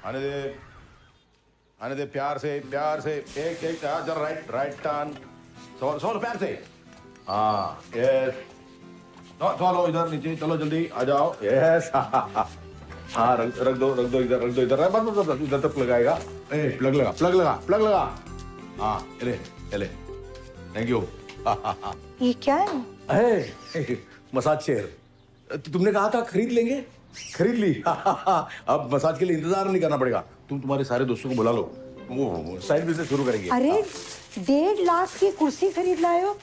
आने दे, आने दे, प्यार से एक एक चल, राइट टर्न, सोलो प्यार से। हाँ यस, चलो इधर नीचे, चलो जल्दी आ जाओ। यस हाँ रख दो इधर, बस इधर तक लगाएगा। ए प्लग लगा। हाँ ले थैंक यू। ये क्या है? Massage chair. तुमने कहा था खरीद लेंगे, खरीद ली। अब मसाज के लिए इंतजार नहीं करना पड़ेगा। तुम्हारे सारे दोस्तों को बुला लो, वो साइड बिजनेस शुरू करेंगे। अरे 1.5 लाख की कुर्सी खरीद लाए हो,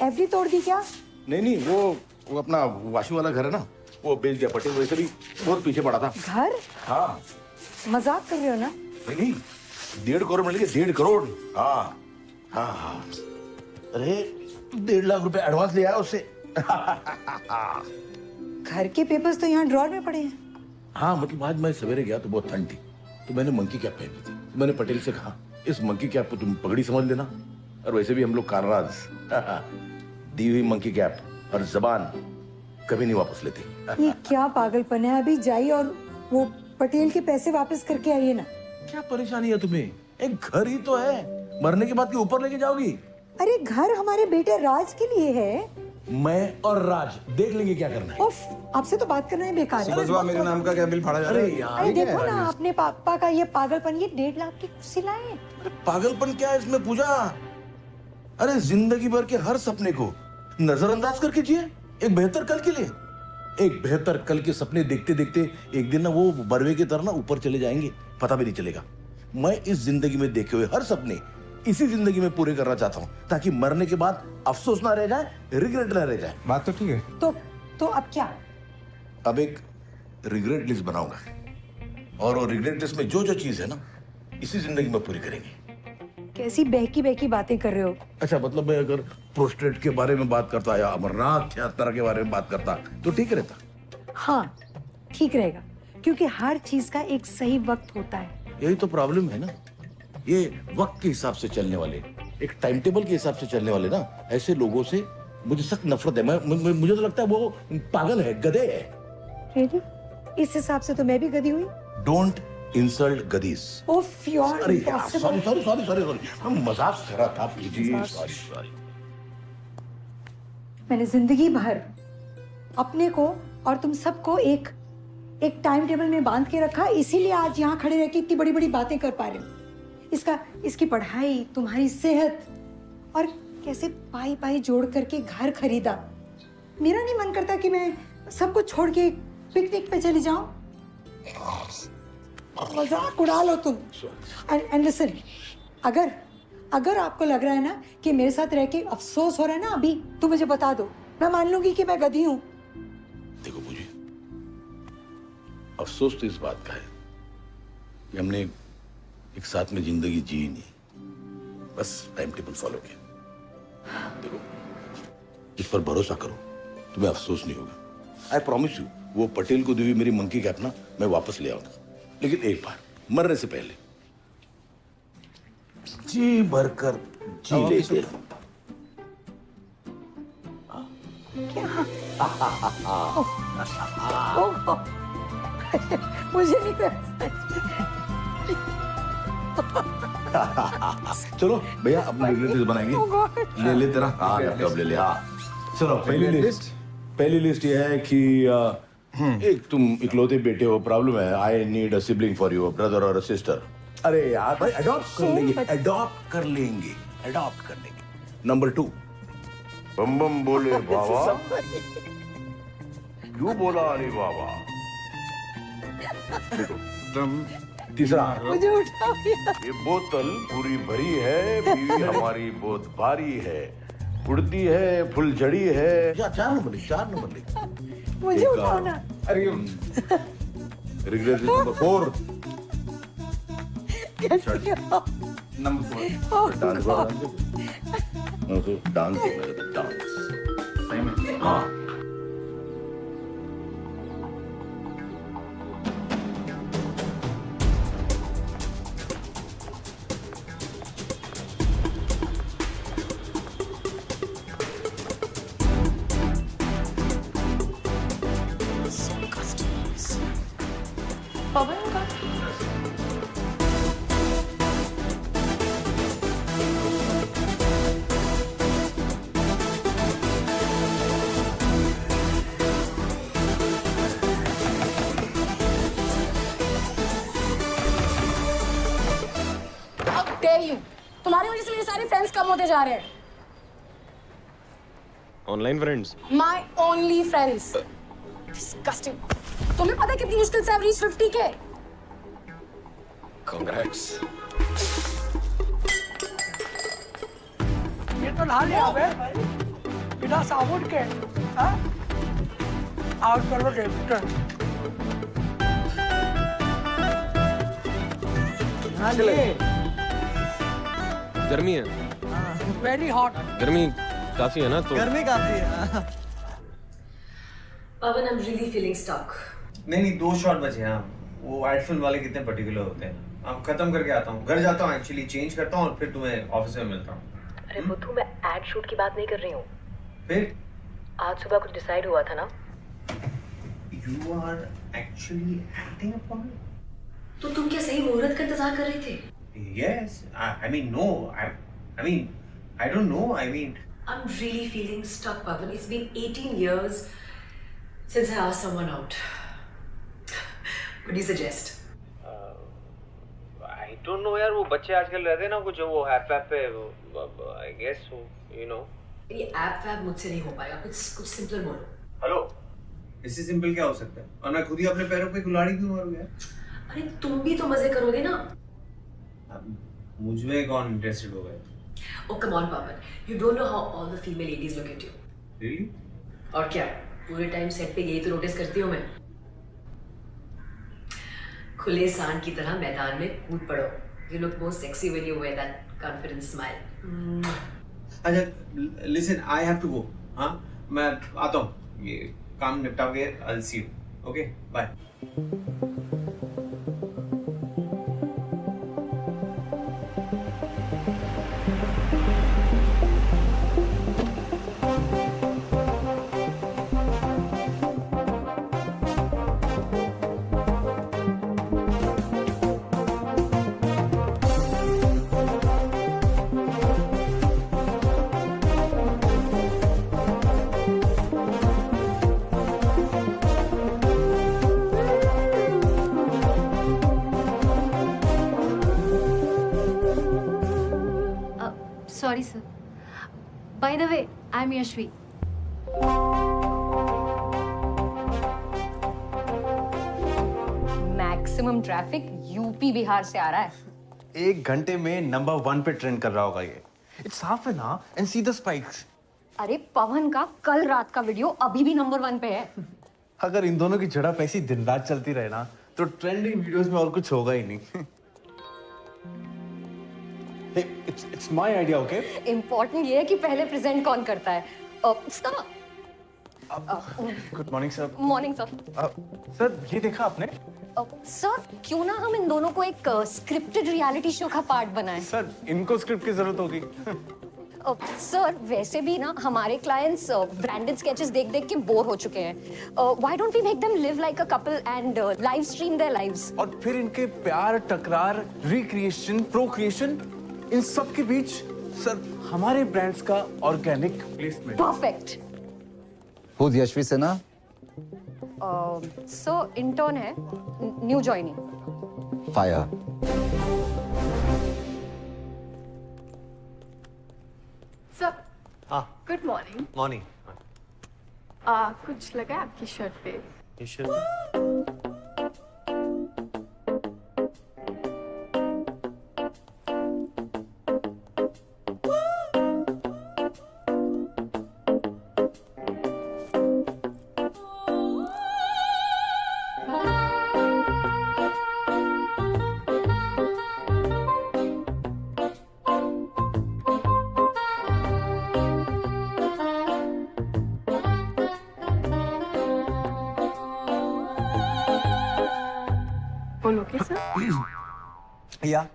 एफडी तोड़ दी क्या? नहीं वो अपना वाशू वाला घर है ना, वो बेच दिया। पटेल वैसे भी बहुत पीछे पड़ा था। घर? हाँ मजाक कर रहे हो ना? नहीं 1.5 करोड़ मिलेंगे, 1.5 करोड़। हाँ अरे 1.5 लाख रुपए एडवांस ले आया उससे। घर के पेपर्स तो यहाँ ड्रॉर में पड़े हैं। हाँ मतलब आज मैं सवेरे गया तो बहुत ठंड थी, तो मैंने मंकी कैप पहनी थी। तो मैंने पटेल से कहा इस मंकी कैप को तुम पगड़ी समझ लेना, और वैसे भी हम लोग कारनाज। दी हुई मंकी कैप और जबान कभी नहीं वापस लेते। ये क्या पागलपन है? अभी जाइए और वो पटेल के पैसे वापस करके आइए ना। क्या परेशानी है तुम्हें? एक घर ही तो है, मरने के बाद के ऊपर लेके जाओगी? अरे घर हमारे बेटे राज के लिए है। मैं और राज देख लेंगे क्या करना है। उफ, आपसे तो बात करना ही बेकार है। सुबह मेरे नाम का क्या बिल फाड़ा जा रहा है? अरे देखो ना अपने पापा का ये पागलपन, ये 1.5 लाख की कुर्सी लाए। अरे पागलपन क्या है इसमें पूजा? अरे जिंदगी भर के हर सपने को नजरअंदाज करके जिए एक बेहतर कल के लिए। एक बेहतर कल के सपने देखते देखते एक दिन ना वो बरवे की तरह ना ऊपर चले जाएंगे, पता भी नहीं चलेगा। मैं इस जिंदगी में देखे हुए हर सपने इसी जिंदगी में पूरे करना चाहता हूँ, ताकि मरने के बाद अफसोस ना रह जाए, रिग्रेट ना रह जाए। बात तो ठीक है। तो अब क्या? अब एक रिग्रेट लिस्ट बनाऊंगा, और वो रिग्रेट लिस्ट में जो जो चीज है ना इसी जिंदगी में पूरी करेंगे। कैसी बहकी बातें कर रहे हो? अच्छा मतलब मैं अगर प्रोस्टेट के बारे में बात करता या अमरनाथ यात्रा के बारे में बात करता तो ठीक रहता। हाँ ठीक रहेगा, क्योंकि हर चीज का एक सही वक्त होता है। यही तो प्रॉब्लम है ना, ये वक्त के हिसाब से चलने वाले, एक टाइम टेबल के हिसाब से चलने वाले ना, ऐसे लोगों से मुझे सख्त नफरत है। मुझे तो लगता है वो पागल है, गधे है। Really? इस हिसाब से तो मैं भी गधी हुई। Don't insult गधीस। ओफ यार, अरे impossible. सॉरी मैं मजाक कर रहा था जी, सॉरी। मैंने जिंदगी भर अपने को और तुम सबको एक टाइम टेबल में बांध के रखा, इसीलिए आज यहाँ खड़े रह के इतनी बड़ी बड़ी बातें कर पा रहे हो। इसकी पढ़ाई, तुम्हारी सेहत, और कैसे पाई पाई जोड़ करके घर खरीदा। मेरा नहीं मन करता कि मैं सब कुछ छोड़ के पिकनिक पे चली जाऊं। मजाक उड़ा लो तुम। एंड लिसन, अगर आपको लग रहा है ना कि मेरे साथ रह के अफसोस हो रहा है ना अभी, तो मुझे बता दो, मैं मान लूंगी कि मैं गधी हूं। देखो मुझे अफसोस तो इस बात का है कि हमने एक साथ में जिंदगी जी नहीं, बस टाइम टेबल फॉलो किया। देखो इस पर भरोसा करो, तुम्हें अफसोस नहीं होगा। आई प्रॉमिस यू, वो पटेल को दी हुई मेरी मंकी कैप ना मैं वापस ले आऊंगा, लेकिन एक बार मरने से पहले जी भरकर जी लेते। मुझे नहीं कर। चलो भैया अपना रिलेटिव बनाएंगे। ले तेरा लैपटॉप ले ले। हाँ चलो पहली लिस्ट ये है कि एक तुम इकलौते बेटे हो, प्रॉब्लम है। I need a sibling for you, brother और सिस्टर। अरे यार भाई अडॉप्ट कर लेंगे। नंबर 2, बम बम बोले बाबा, क्यों बोला अरे बाबा। तीसरा, मुझे उठाओ यार। ये बोतल पूरी भरी है, बीवी हमारी बहुत भारी है, उड़ती है फुलझड़ी है। 4 नंबर लिख। मुझे उठाओ ना। अरे रिग्रेट नंबर 4। Number 4 dance. सही में। हाँ पवन का तुम्हारी वजह से मेरे सारे फ्रेंड्स कम होते जा रहे हैं। Online friends? My only friends. Disgusting. तुम्हें पता है कितनी मुश्किल से रीच 50K? कांग्रेट्स। ये तो ला लिया बे बिना साबुन के। हाँ? आउट करो देखते हैं। गर्मी है, वेरी हॉट। गर्मी काफी है ना, तो गर्मी काफी है। पवन, I'm really feeling stuck. नहीं 2 शॉट बचे हैं। वो एड फिल्म वाले कितने पर्टिकुलर होते हैं। अब खत्म करके आता हूँ, घर जाता हूँ, एक्चुअली चेंज करता हूँ और फिर तुम्हें ऑफिस में मिलता हूँ। अरे बुद्धू, मैं एड शूट की बात नहीं कर रही हूँ। फिर आज सुबह कुछ डिसाइड हुआ था ना? You are actually acting upon तो तुम क्या सही मुहूर्त का इंतजार कर रहे थे? Yes, I mean no, I don't know. I mean, I'm really feeling stuck, Pavan. It's been 18 years since I asked someone out. What do you suggest? I don't know यार, वो बच्चे आजकल रहते हैं ना कुछ वो ऐप पे, I guess you know. ये ऐप वैप मुझसे नहीं हो पाएगा, कुछ सिंपल बोलो। हेलो, इससे सिंपल क्या हो सकता है? और मैं खुद ही अपने पैरों पे कुल्हाड़ी क्यों मारूं यार? अरे तुम भी तो मजे करोगे ना? मुझमें कौन इंटरेस्टेड हो गया? Oh come on, Pavan. You don't know how all the female ladies look at you. Really? और क्या? पूरे टाइम सेट पे यही तो नोटिस करती हूँ मैं। खुले सांड की तरह मैदान में कूद पड़ो। You look more sexy when you wear that confident smile. अच्छा, listen, I have to go. हाँ, मैं आता हूँ। ये काम निपटा के I'll see you. Okay, bye. Sorry, sir. By the way, I'm Yashvi. Maximum traffic UP Bihar से आ रहा है। 1 घंटे में नंबर 1 पे ट्रेंड कर रहा होगा ये। It's half an hour and see the spikes. अरे पवन का कल रात का वीडियो अभी भी नंबर 1 पे है। अगर इन दोनों की झड़प ऐसी दिन रात चलती रहे ना, तो ट्रेंडिंग वीडियोस में और कुछ होगा ही नहीं। Hey, it's my idea, okay? Important ये है कि पहले प्रेजेंट कौन करता है। Good morning sir. Morning sir. Sir ये देखा आपने? सर क्यों ना हम इन दोनों को एक स्क्रिप्टेड रियलिटी शो का पार्ट बनाएं। सर इनको स्क्रिप्ट की जरूरत होगी। सर वैसे भी ना हमारे क्लाइंट्स ब्रांडेड स्केचेस देख देख के बोर हो चुके हैं। Why don't we make them live like a couple and live stream their lives. और फिर इनके प्यार, टकरार, रिक्रिएशन, प्रोक्रिएशन, इन सब के बीच सर हमारे ब्रांड्स का organic placement. Perfect. Who's Yashvi Sinha? सो इंटर्न है, न्यू जॉइनिंग। Fire. Sir. हाँ। Good morning. मॉर्निंग। कुछ लगा आपकी शर्ट पे? ये शर्ट All okay, sir? या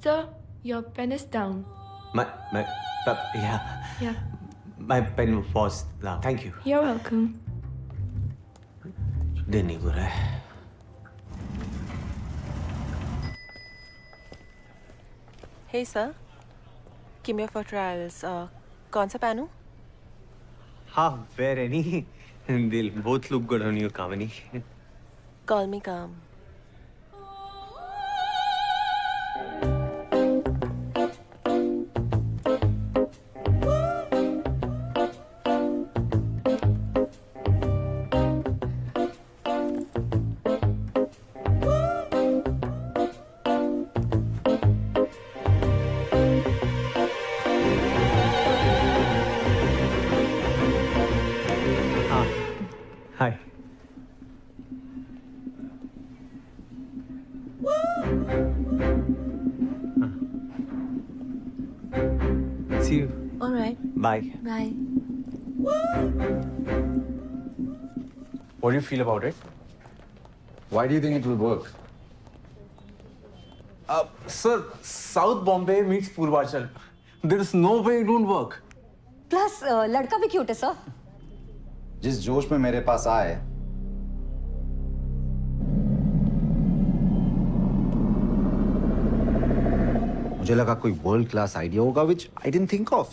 Sir, your pen is down. Yeah. My pen was down. Thank you. You're welcome. दिन नहीं बुरा है. Hey sir, Kimia for trials. कौन सा पेन? हाँ, wear any. They'll both look good on you, Kamini. Call me calm. Hi. See you. All right. Bye. Bye. What do you feel about it? Why do you think it will work? Sir, South Bombay meets Purvachal. There is no way it won't work. Plus लड़का भी cute है sir. जिस जोश में मेरे पास आए, मुझे लगा कोई वर्ल्ड क्लास आइडिया होगा which I didn't think of.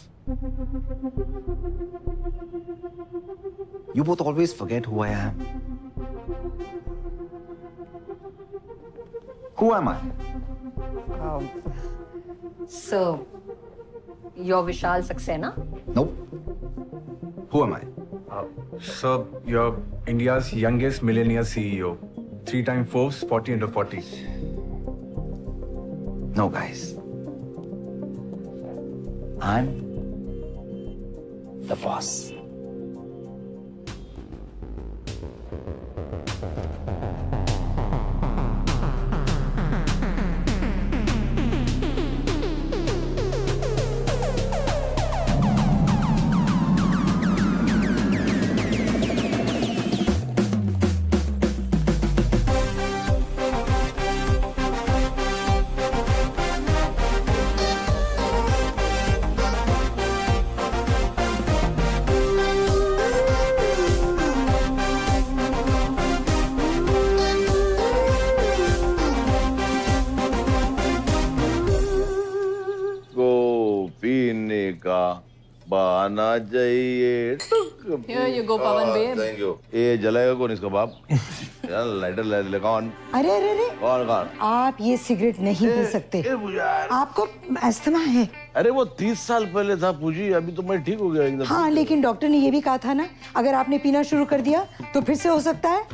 You both always forget who I am. Who am I? So, you're Vishal Saxena? Nope. Who am I? Sir, you're India's youngest millionaire CEO. 3-time Forbes 40 under 40. No, guys. I'm the boss. बहाना चाहिए. Here you go, Pawan babe. Thank you. ये जलाएगा कौन इसका बाप? यार lighter ले कौन? अरे अरे अरे कौन? आप ये सिगरेट नहीं पी सकते. आपको अस्थमा है. अरे वो 30 साल पहले था पूजी, अभी तो मैं ठीक हो गया एकदम. हाँ, लेकिन डॉक्टर ने ये भी कहा था ना, अगर आपने पीना शुरू कर दिया तो फिर से हो सकता है.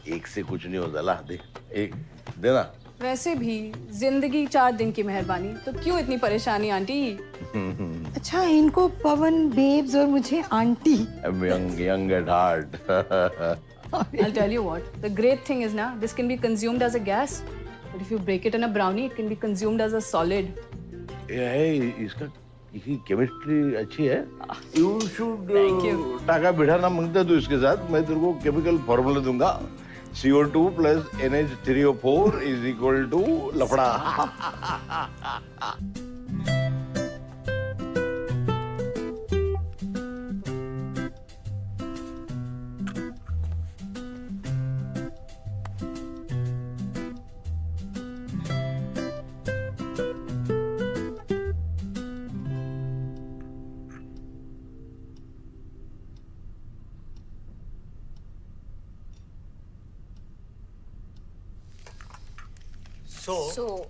एक से कुछ नहीं होता. ला दे, एक देना. वैसे भी जिंदगी 4 दिन की मेहरबानी, तो क्यों इतनी परेशानी आंटी? अच्छा, इनको पवन बेब्स और मुझे aunty. Young at heart. I'll tell you what, the great thing is now, this can be consumed as a gas, but if you break it in a brownie, it can be consumed as a solid. इसका chemistry अच्छी है. You should. Thank you. टाका बिठा ना मांगते तो इसके साथ मैं तेरे को केमिकल फॉर्मूला दूंगा. CO2 plus NH3O4 is equal to लफड़ा. So,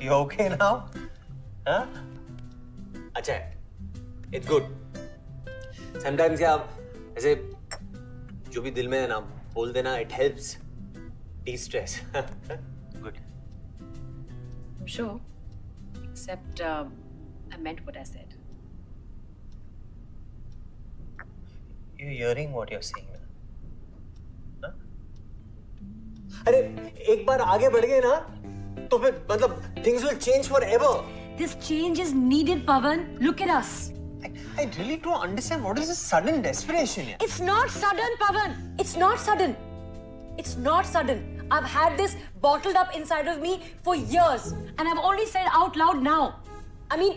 you okay now? Huh? अच्छा है. It's good. Sometimes क्या ऐसे जो भी दिल में है ना बोल देना, it helps de-stress. Good. Sure. Except I meant what I said. You're hearing what you're saying. अरे एक बार आगे बढ़ गए ना तो फिर मतलब things will change forever. This change is needed, Pawan. Look at us. I really don't understand what is this sudden desperation here. It's not sudden, Pawan. It's not sudden. It's not sudden. I've had this bottled up inside of me for years, and I've only said out loud now. I mean,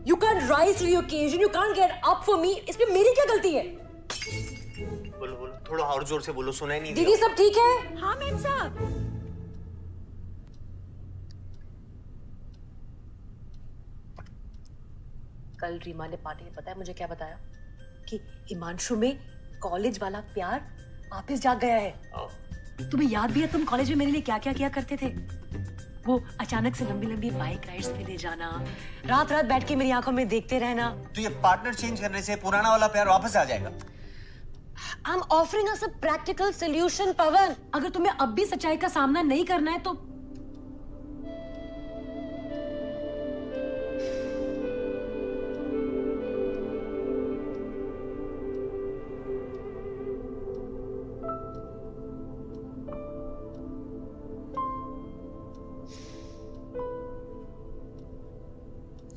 you can't rise to the occasion. You can't get up for me. इसमें मेरी क्या गलती है? बोलो बोलो, थोड़ा और जोर से बोलो, सुनाई नहीं दीदी सब ठीक है? हाँ मैम साहब। कल रीमा ने पार्टी में पता है मुझे क्या बताया? कि हिमांशु में कॉलेज वाला प्यार वापस जाग गया है। तुम्हें याद भी है तुम कॉलेज में मेरे लिए क्या क्या किया करते थे? वो अचानक से लंबी लंबी बाइक राइड्स पे ले जाना, रात रात बैठ के मेरी आंखों में देखते रहना। तो ये पार्टनर चेंज करने से पुराना वाला प्यार वापस आ जाएगा? I'm offering us a practical solution, पवन। अगर तुम्हें अब भी सच्चाई का सामना नहीं करना है तो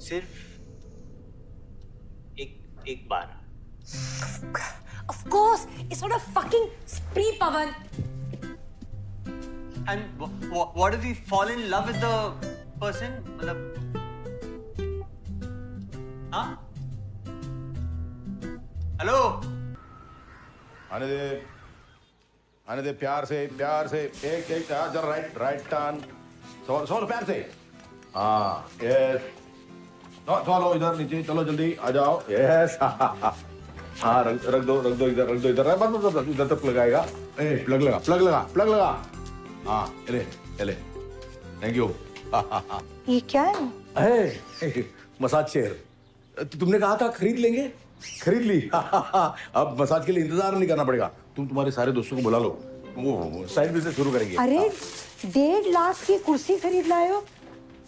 सिर्फ एक बार। Of course, it's not a fucking spree, Pavan. And what if we fall in love with the person? मतलब, हाँ? हेलो? आने दे प्यार से एक जरा राइट टर्न, सोलो प्यार से। हाँ, यस। चलो इधर नीचे, चलो जल्दी आ जाओ। यस। हाँ, रख दो इधर। बस इधर तक लगाएगा। प्लग लगा। हाँ, ले। Thank you. ये क्या है? Massage chair. तुमने कहा था खरीद लेंगे, खरीद ली। अब मसाज के लिए इंतजार नहीं करना पड़ेगा। तुम्हारे सारे दोस्तों को बुला लो, वो साइड बिजनेस शुरू करेंगे। अरे 1.5 लाख की कुर्सी खरीद लाए हो,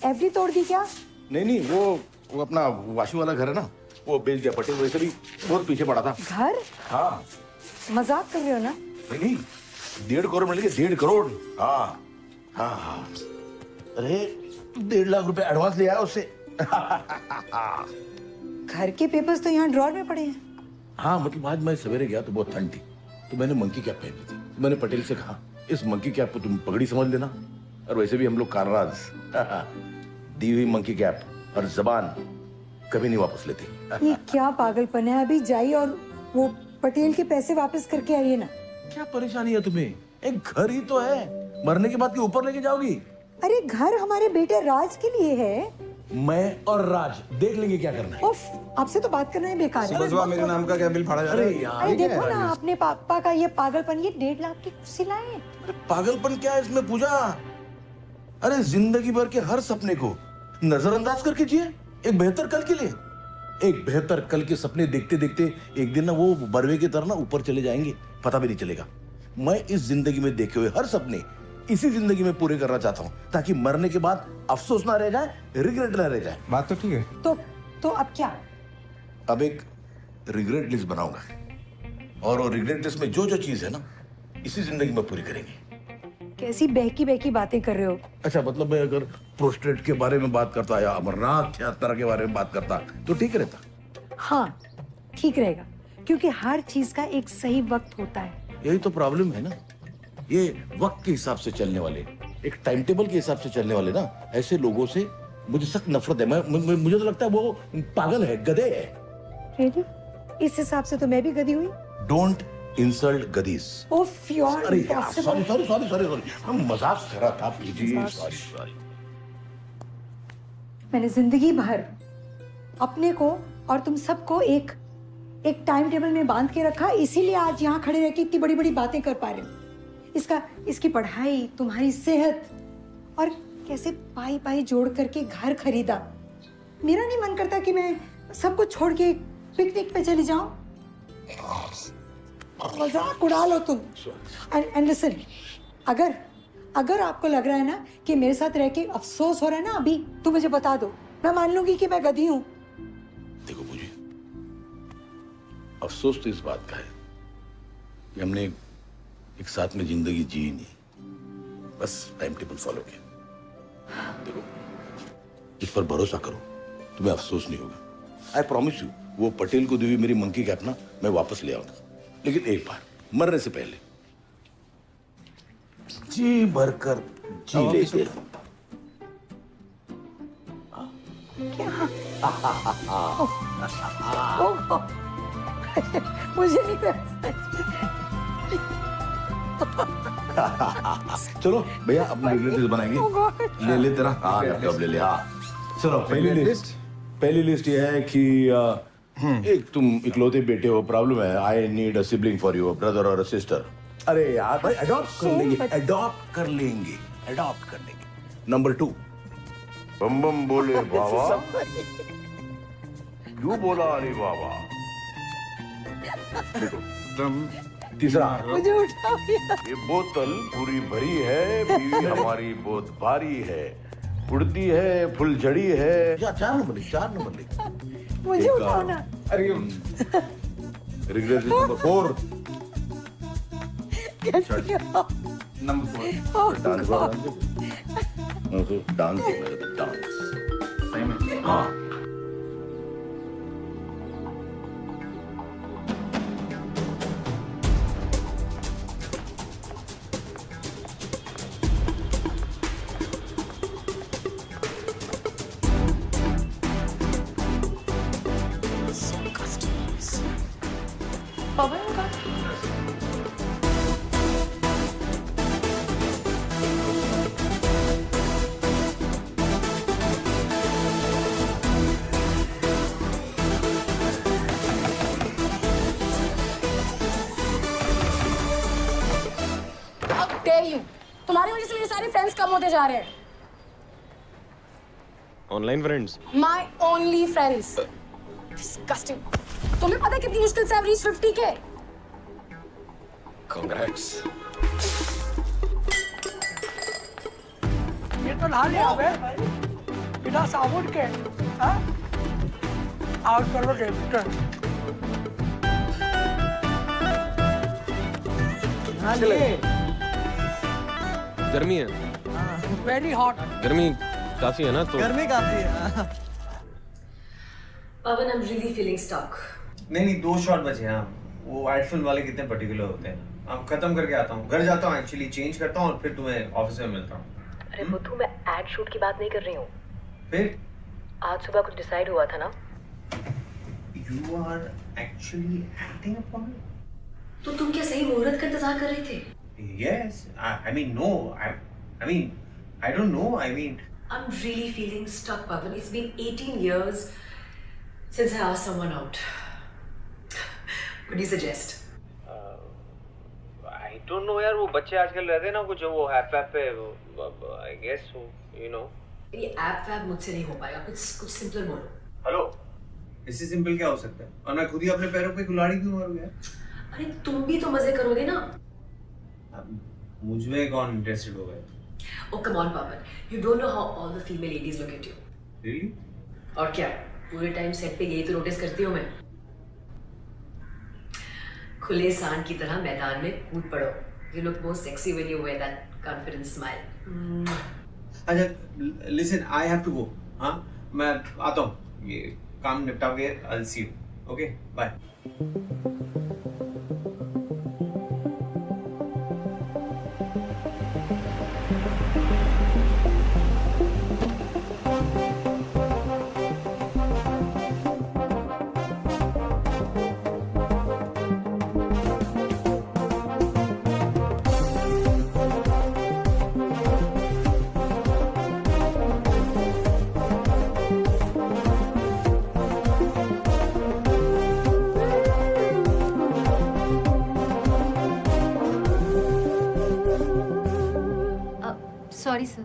एफडी तोड़ दी क्या? नहीं, वो अपना वाशू वाला घर है ना, वो बेच दिया। पटेल वैसे भी बहुत पीछे पड़ा था। घर? हाँ। मजाक कर रहे हो ना? नहीं, 1.5 करोड़ मिल गए। 1.5 करोड़। हाँ। अरे 1.5 लाख रुपए एडवांस ले आया उससे। घर के पेपर्स तो यहाँ ड्रॉर में पड़े हैं। हाँ, मतलब आज मैं सवेरे गया तो बहुत ठंड थी, तो मैंने मंकी कैप पहनी थी। तो मैंने पटेल से कहा, इस मंकी कैप को तुम पगड़ी समझ लेना, और वैसे भी हम लोग कारनाज। दी हुई मंकी कैप और जबान कभी नहीं वापस लेते। ये क्या पागलपन है? अभी जाइए और वो पटेल के पैसे वापस करके आइए ना। क्या परेशानी है तुम्हें? एक घर ही तो है, मरने के बाद के ऊपर लेके जाओगी? अरे घर हमारे बेटे राज के लिए है। मैं और राज देख लेंगे क्या करना है। उफ, आपसे तो बात करना ही बेकार है। सुबह मेरे नाम का क्या बिल फाड़ा जा रहा है? अरे देखो ना, अपने पापा का ये पागलपन। ये 1.5 लाख की कुर्सी लाए। पागलपन क्या है इसमें पूजा? अरे जिंदगी भर के हर सपने को नजरअंदाज करके जिए एक बेहतर कल के लिए। एक बेहतर कल के सपने देखते देखते एक दिन ना वो बरवे की तरह ना ऊपर चले जाएंगे, पता भी नहीं चलेगा। मैं इस जिंदगी में देखे हुए हर सपने इसी जिंदगी में पूरे करना चाहता हूँ, ताकि मरने के बाद अफसोस ना रह जाए, रिग्रेट ना रह जाए। बात तो ठीक है। तो अब क्या? अब एक रिग्रेट लिस्ट बनाऊंगा, और वो रिग्रेट लिस्ट में जो जो चीज है ना, इसी जिंदगी में पूरी करेंगे। कैसी बहकी बातें कर रहे हो? अच्छा, मतलब मैं अगर प्रोस्टेट के बारे में बात करता या अमरनाथ यात्रा के बारे में बात करता तो ठीक रहता। हाँ, ठीक रहेगा, क्योंकि हर चीज का एक सही वक्त होता है। यही तो प्रॉब्लम है ना, ये वक्त के हिसाब से चलने वाले, एक टाइम टेबल के हिसाब से चलने वाले ना, ऐसे लोगों से मुझे सख्त नफरत है। मुझे तो लगता है वो पागल है, गधे है। Really? इस हिसाब से तो मैं भी गधी हुई। Don't insult गधीस। ओफ यार, अरे यार, सॉरी, मैं मजाक कर रहा था। सॉरी। मैंने जिंदगी भर अपने को और तुम सबको एक टाइम टेबल में बांध के रखा, इसीलिए आज यहाँ खड़े रह के इतनी बड़ी बड़ी बातें कर पा रहे हो। इसकी पढ़ाई, तुम्हारी सेहत, और कैसे पाई जोड़ करके घर खरीदा। मेरा नहीं मन करता कि मैं सब कुछ छोड़ के पिकनिक पे चली जाऊं। मजाक उड़ा लो तुम। एंड लिसन, अगर आपको लग रहा है ना कि मेरे साथ रह के अफसोस हो रहा है ना अभी, तो मुझे बता दो, मैं मान लूंगी कि मैं गधी हूं। देखो मुझे अफसोस तो इस बात का है कि हमने एक साथ में जिंदगी जी नहीं, बस टाइम टेबल फॉलो किया। देखो, इस पर भरोसा करो, तुम्हें अफसोस नहीं होगा। आई प्रॉमिस यू, वो पटेल को दी हुई मेरी मंकी कैप ना मैं वापस ले आऊंगा, लेकिन एक बार मरने से पहले। जी भरकर जी लेते हैं। मुझे नहीं कर चलो भैया अपना रिलेटिव बनाएंगे। ले ले तेरा हाँ लैपटॉप ले ले। हाँ चलो पहली लिस्ट ये है कि एक तुम इकलौते बेटे हो, प्रॉब्लम है। I need a sibling for you, brother और सिस्टर। अरे यार भाई अडॉप्ट कर लेंगे। नंबर 2 बम बम बोले बाबा, क्यों बोला अरे बाबा। तीसरा मुझे उठाओ ये बोतल पूरी भरी है, बीवी हमारी बहुत भारी है, उड़ती है फुलझड़ी है। 4 नंबर लिख। मुझे उठाओ ना। अरे रिग्रेट नंबर 4। नंबर 4 डांस हाँ पवन का तुम्हारी वजह से मेरे सारे फ्रेंड्स कम होते जा रहे हैं। Online friends. My only friends. Disgusting. तुम्हें पता है कितनी मुश्किल से I've reached 50K? कांग्रेट्स। ये तो नहा लिया बे बिना साबुन के। हाँ आउट कर लो डेबिटर। गर्मी है। Very hot. गर्मी काफी है ना तो। गर्मी काफी है। पवन I'm really feeling stuck. नहीं 2 शॉट बचे हैं। वो एड फिल्म वाले कितने पर्टिकुलर होते हैं। अब खत्म करके आता हूँ, घर जाता हूँ, एक्चुअली चेंज करता हूँ और फिर तुम्हें ऑफिस में मिलता हूँ। अरे बुद्धू, मैं एड शूट की बात नहीं कर रही हूँ। फिर आज सुबह कुछ डिसाइड हुआ था ना? You are actually acting upon it? तो तुम क्या सही मुहूर्त का इंतजार कर रहे थे? Yes, I mean no, I mean I don't know, I mean I'm really feeling stuck, Pavan. It's been 18 years since I asked someone out. What do you suggest? I don't know यार, वो बच्चे आजकल रहते हैं ना कुछ वो app पे I guess you know। ये ऐप वैप मुझसे नहीं हो पाएगा, कुछ सिंपल बोलो। हेलो, इससे सिंपल क्या हो सकता है? और मैं खुद ही अपने पैरों पे कुल्हाड़ी क्यों मारूं यार? अरे तुम भी तो मजे करोगे ना। मुझमें कौन इंटरेस्टेड हो गया? Oh come on, Pavan. You don't know how all the female ladies look at you. Really? और क्या? पूरे टाइम सेट पे यही तो नोटिस करती हूँ मैं। खुले सांड की तरह मैदान में कूद पड़ो। You look more sexy when you wear that confident smile. अच्छा, listen, I have to go. हाँ, मैं आता हूँ। ये काम निपटा के I'll see you. Okay, bye. Sorry, sir.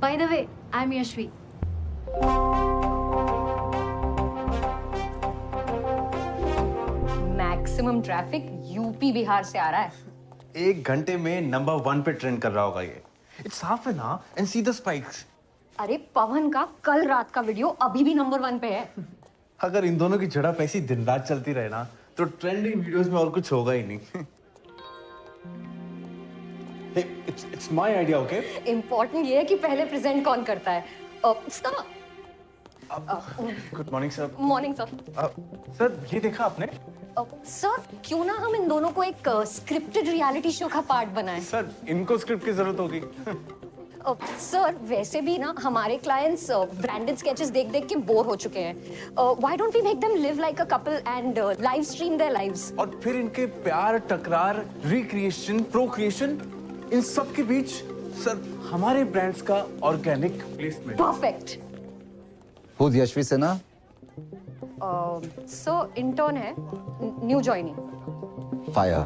By the way, I'm Yashvi. Maximum traffic UP Bihar से आ रहा है। 1 घंटे में नंबर 1 पे ट्रेंड कर रहा होगा ये। इट्स साफ है ना? And see the spikes. अरे पवन का कल रात का वीडियो अभी भी नंबर 1 पे है। अगर इन दोनों की झड़प ऐसी दिन रात चलती रहे ना तो ट्रेंडिंग वीडियोस में और कुछ होगा ही नहीं। It's my idea, okay? Important ये है कि पहले प्रेजेंट कौन करता है। Good morning sir. Morning sir. Sir ये देखा आपने? सर क्यों ना हम इन दोनों को एक स्क्रिप्टेड रियलिटी शो का पार्ट बनाएं? सर इनको स्क्रिप्ट की जरूरत होगी। सर वैसे भी ना हमारे क्लाइंट्स ब्रांडेड स्केचेस देख देख के बोर हो चुके हैं। Why don't we make them live like a couple and live stream their lives? और फिर इनके प्यार, टकरार, रिक्रिएशन, प्रोक्रिएशन, इन सब के बीच सर हमारे ब्रांड्स का organic placement. Perfect. Who's Yashvi Sinha? Sir intern है, न्यू जॉइनिंग। Fire.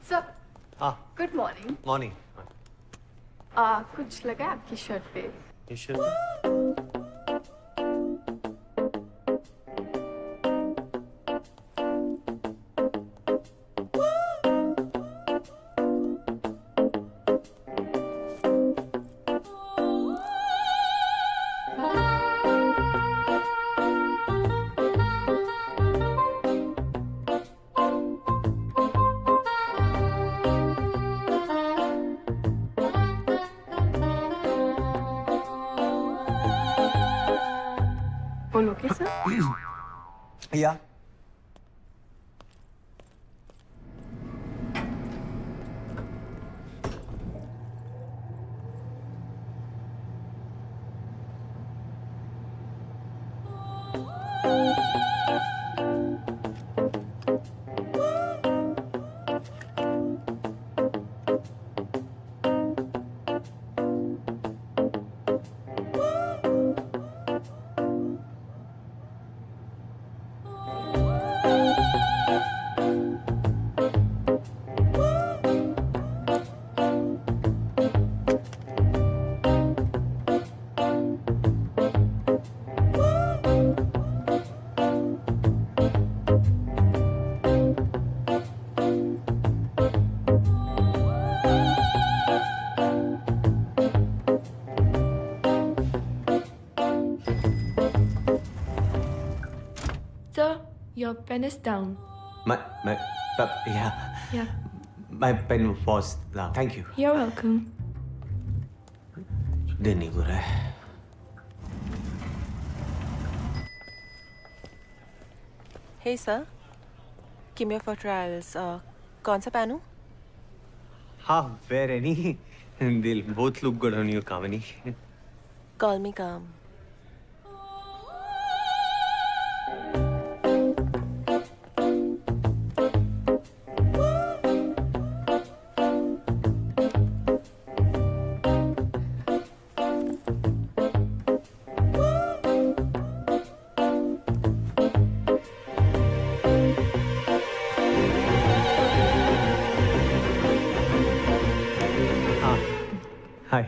सर हाँ गुड मॉर्निंग। मॉर्निंग। कुछ लगा है आपकी शर्ट पे? ये शर्ट All okay, sir? या Sir, your pen is down. my Yeah, my pen was down. Thank you. you're welcome. दिन नहीं बुरा है। Hey sir, give me for trials. कौन सा पहनूं? हाँ, wear any. They'll both look good on you, Kamini. Call me calm. Hi.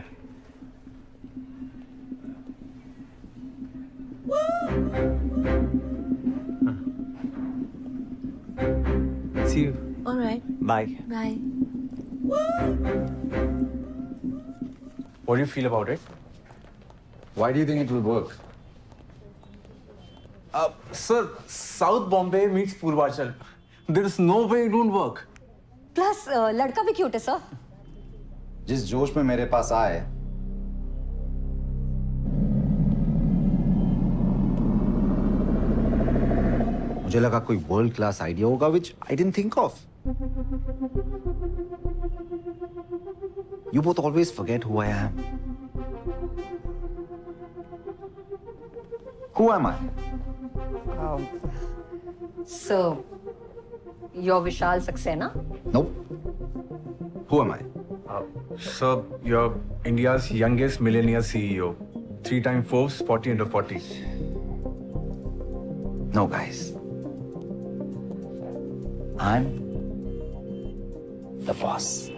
See you. All right. Bye. Bye. What do you feel about it? Why do you think it will work? Sir, South Bombay meets Purvachal. There is no way it won't work. Plus लड़का भी cute है sir. जिस जोश में मेरे पास आए, मुझे लगा कोई वर्ल्ड क्लास आइडिया होगा which I didn't think of. You both always forget who I am. Who am I? So, you're Vishal Saxena? Nope. Who am I? Sir, you're India's youngest millionaire CEO. 3-time Forbes 40 under 40. No, guys. I'm the boss.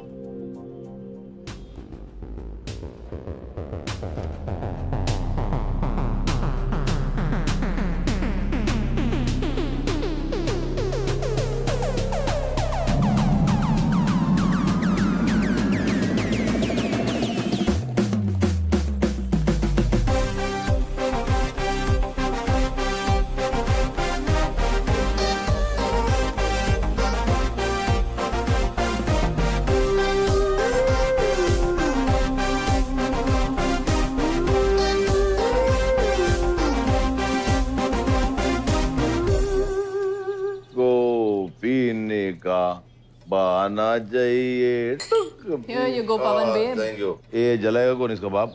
का बहाना चाहिए। Here you go, Pawan babe. Thank you. ये जलाएगा कौन इसका बाप?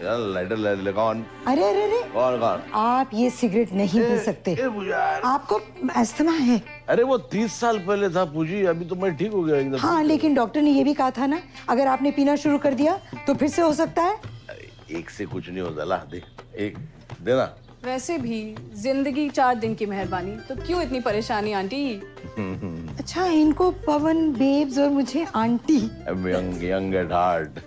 यार lighter ले कौन? अरे अरे अरे कौन? आप ये सिगरेट नहीं पी सकते, आपको अस्थमा है। अरे वो 30 साल पहले था पूजी, अभी तो मैं ठीक हो गया एकदम। हाँ लेकिन डॉक्टर ने ये भी कहा था ना, अगर आपने पीना शुरू कर दिया तो फिर से हो सकता है। एक से कुछ नहीं होता, ला दे एक देना। वैसे भी जिंदगी 4 दिन की मेहरबानी, तो क्यों इतनी परेशानी आंटी? अच्छा इनको पवन बेब्स और मुझे aunty. young at heart.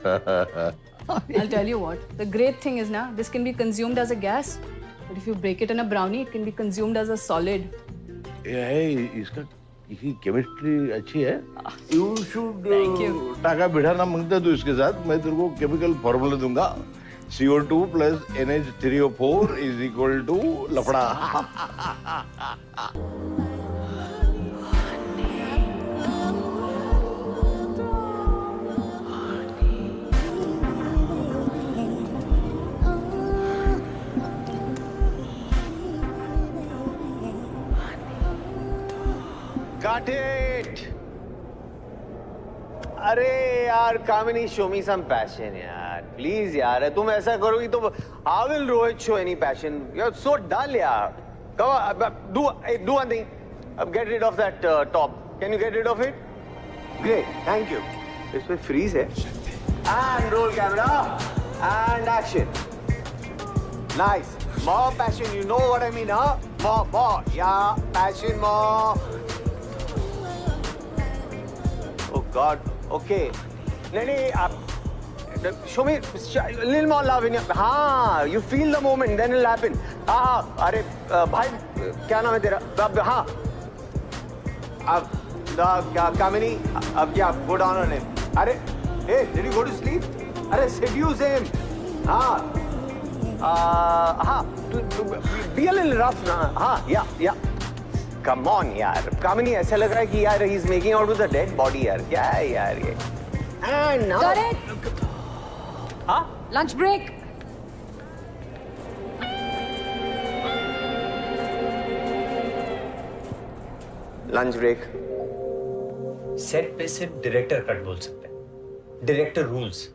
I'll tell you what, the great thing is now this can be consumed as a gas, but if you break it in a brownie, it can be consumed as a solid. इसका chemistry अच्छी है। You should Thank you. टाका बिठाना मांगता है तो इसके साथ मैं तेरे को केमिकल फॉर्मूला दूंगा। CO2 plus NH3O4 is equal to लफड़ा। Got it. अरे यार कामिनी, show me some passion यार, प्लीज यार। तुम ऐसा करोगी तो how will Rohit show any passion? You're so dull यार। Come on, do one thing. Get rid of that top. Can you get rid of it? Great, thank you. इसमें freeze है। And roll camera. And action. Nice. More passion. You know what I mean, huh? More. Yeah, passion more. Oh God. Okay. नहीं आप show me a little more love in your. हाँ, you feel the moment, then it'll happen. हाँ, अरे भाई क्या नाम है तेरा? हाँ, अब क्या कामिनी? अब क्या go down on him? अरे, hey, did you go to sleep? अरे seduce him. हाँ, हाँ, be a little rough ना. हाँ, yeah. Come on यार, कामिनी ऐसा लग रहा है कि यार he's making out with a dead body यार, क्या है यार ये? And now. Got it. हाँ? Lunch break. Lunch break. Set पे सिर्फ डायरेक्टर कट बोल सकते हैं, director rules.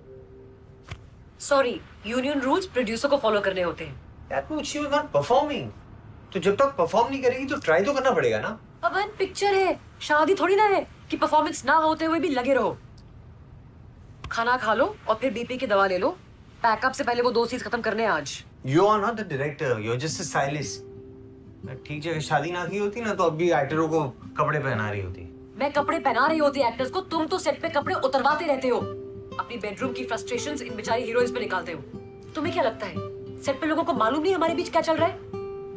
Sorry, union rules producer को फॉलो करने होते हैं। That means she was not performing. तो जब तक परफॉर्म नहीं करेगी तो ट्राई तो करना पड़ेगा ना। पवन पिक्चर है, शादी थोड़ी ना है कि परफॉर्मेंस ना होते हुए भी लगे रहो। खाना खा लो और फिर बीपी की दवा ले लो। पैकअप से पहले वो 2 चीज खत्म करने आज। You are not the director, you are just a stylist. ठीक जगह शादी ना की होती ना तो अब भी एक्टरों को कपड़े पहना रही होती। मैं कपड़े पहना रही होती एक्टर्स को, तुम तो सेट पे कपड़े उतरवाते रहते हो। अपनी बेडरूम की फ्रस्ट्रेशंस इन बेचारी हीरोइंस पे निकालते हो। तुम्हें क्या लगता है सेट पे लोगों को मालूम नहीं हमारे बीच क्या चल रहा है?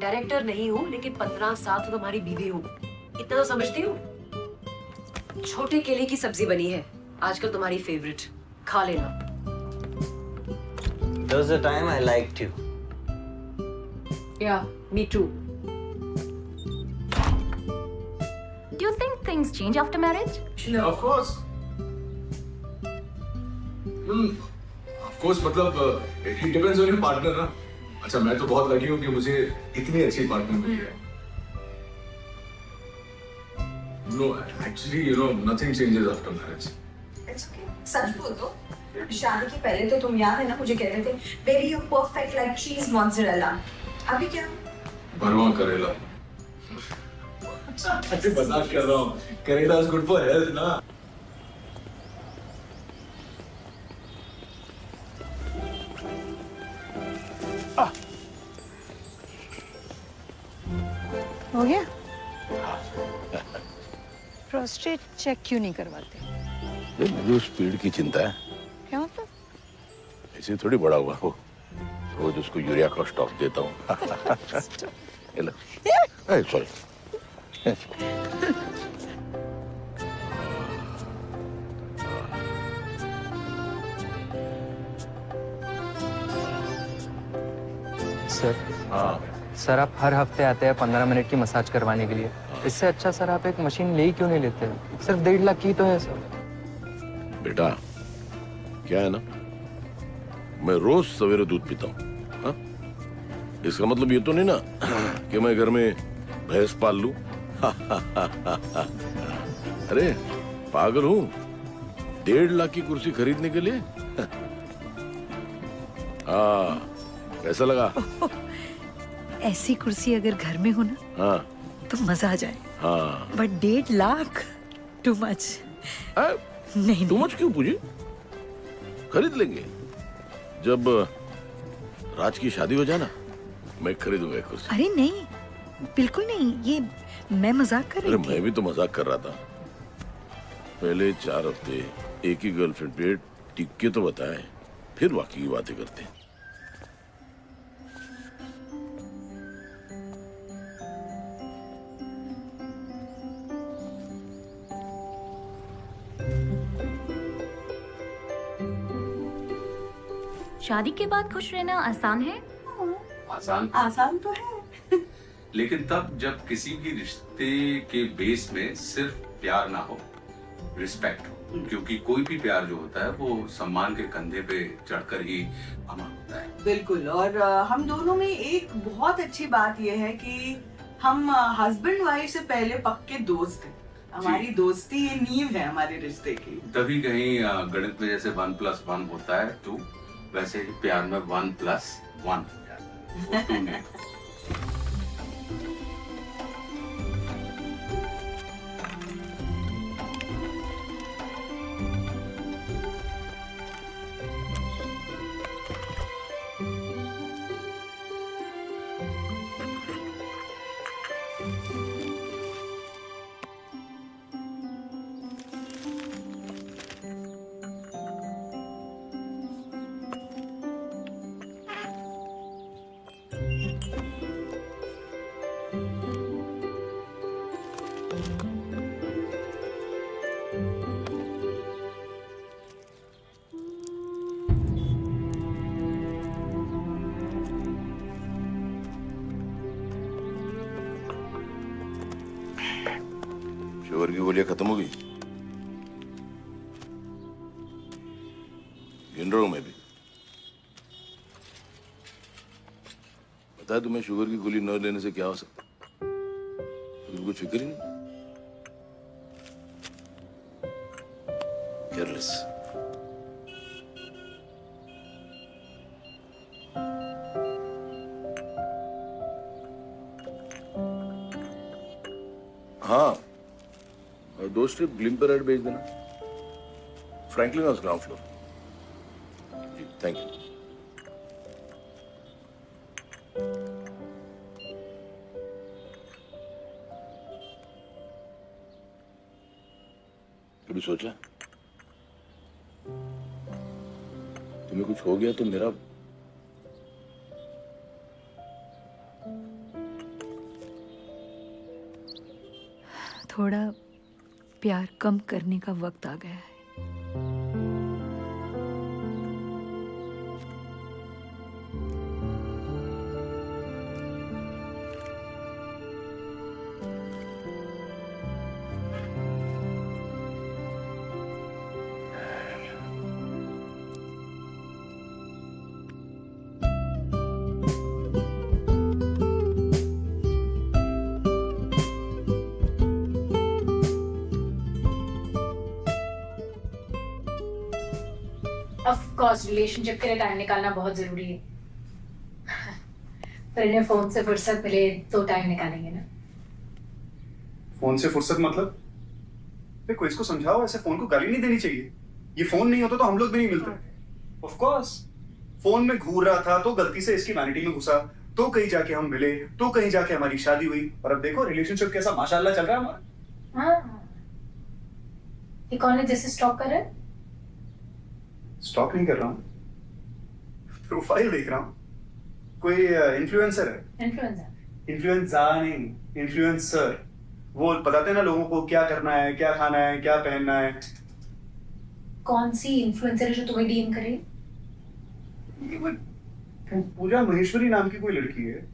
डायरेक्टर नहीं हूँ लेकिन 15 साल तो तुम्हारी बीवी हूँ, इतना तो समझती हूँ। छोटे केले की सब्जी बनी है आजकल तुम्हारी फेवरेट, खा लेना। There was a time I liked you. Yeah, me too. Do you think things change after marriage? No. Of course. Of course, मतलब it depends on your partner ना। अच्छा मैं तो बहुत लकी हूँ कि मुझे इतनी अच्छी पार्टनर मिली है। No, actually, you know, nothing changes after marriage. It's okay. सच बोल दो। शादी के पहले तो तुम याद है ना मुझे कह रहे थे बेबी यू परफेक्ट लाइक चीज मोज़रेला। अभी क्या? भरवा करेला। अरे मजाक कर रहा हूँ। करेला is good for health ना। हो गया? प्रोस्टेट चेक क्यों नहीं करवाते? मुझे स्पीड की चिंता है। क्या मतलब? ऐसे थोड़ी बड़ा हुआ हो, रोज उसको यूरिया का स्टॉक देता हूँ। सॉरी। सर सर आप हर हफ्ते आते हैं 15 मिनट की मसाज करवाने के लिए। इससे अच्छा सर आप एक मशीन ले ही क्यों नहीं लेते? सिर्फ 1.5 लाख की तो है सर। बेटा क्या है ना, मैं रोज सवेरे दूध पीता हूँ। इसका मतलब ये तो नहीं ना कि मैं घर में भैंस पाल लूं अरे पागल हूँ, 1.5 लाख की कुर्सी खरीदने के लिए? हाँ, कैसा लगा? ऐसी कुर्सी अगर घर में हो ना, हाँ तो मजा आ जाए। हाँ। But 1.5 lakh too much. नहीं, टू मच क्यों पूजी? खरीद लेंगे। जब राज की शादी हो जाए ना, मैं खरीदूंगा एक कुर्सी। अरे नहीं, बिल्कुल नहीं, ये मैं मजाक कर रही अरे थी। मैं भी तो मजाक कर रहा था। पहले 4 हफ्ते एक ही गर्लफ्रेंड पे टिक के तो बताएं, फिर बाकी की बातें करते हैं। शादी के बाद खुश रहना आसान है? आसान तो है लेकिन तब जब किसी भी रिश्ते के बेस में सिर्फ प्यार ना हो, रिस्पेक्ट हो, क्योंकि कोई भी प्यार जो होता है वो सम्मान के कंधे पे चढ़कर ही अमर होता है। बिल्कुल। और हम दोनों में एक बहुत अच्छी बात यह है कि हम हस्बैंड वाइफ से पहले पक्के दोस्त हैं। हमारी दोस्ती ये नींव है हमारे रिश्ते की। तभी कहीं गणित में जैसे 1+1 होता है 2, वैसे ही प्यार में 1+1 2 नहीं। शुगर की गोलियां खत्म हो गई? गिन रहा हूं मैं भी। पता है तुम्हें शुगर की गोली न लेने से क्या हो सकता? तुम्हें कुछ फिक्र ही नहीं। केयरलेस। हाँ, दोस्त ट्रिप ग्लिम्पर ऐड भेज देना। Franklin house ground floor. जी थैंक यू। कभी सोचा तुम्हें कुछ हो गया तो मेरा थोड़ा प्यार कम करने का वक्त आ गया है। ऑफ कोर्स रिलेशनशिप के लिए टाइम निकालना बहुत जरूरी है। फिर इन्हें फोन से फुर्सत मिले तो टाइम निकालेंगे ना। फोन से फुर्सत मतलब? देखो इसको समझाओ, ऐसे फोन को गाली नहीं देनी चाहिए। ये फोन नहीं होता तो हम लोग भी नहीं मिलते। ऑफ कोर्स फोन में घूर रहा था तो गलती से इसकी वैनिटी में घुसा, तो कहीं जाके हम मिले, तो कहीं जाके हमारी शादी हुई, और अब देखो रिलेशनशिप कैसा माशाल्लाह चल रहा है हमारा। हाँ, ये कौन है जिसे स्टॉक कर रहा है? स्टॉक नहीं कर रहा हूँ, प्रोफाइल देख रहा हूँ। कोई इन्फ्लुएंसर है। इन्फ्लुएंसर नहीं, इन्फ्लुएंसर। वो बताते हैं ना लोगों को क्या करना है, क्या खाना है, क्या पहनना है। कौन सी इन्फ्लुएंसर है जो तुम्हें डीएम करे? पूजा महेश्वरी नाम की कोई लड़की है।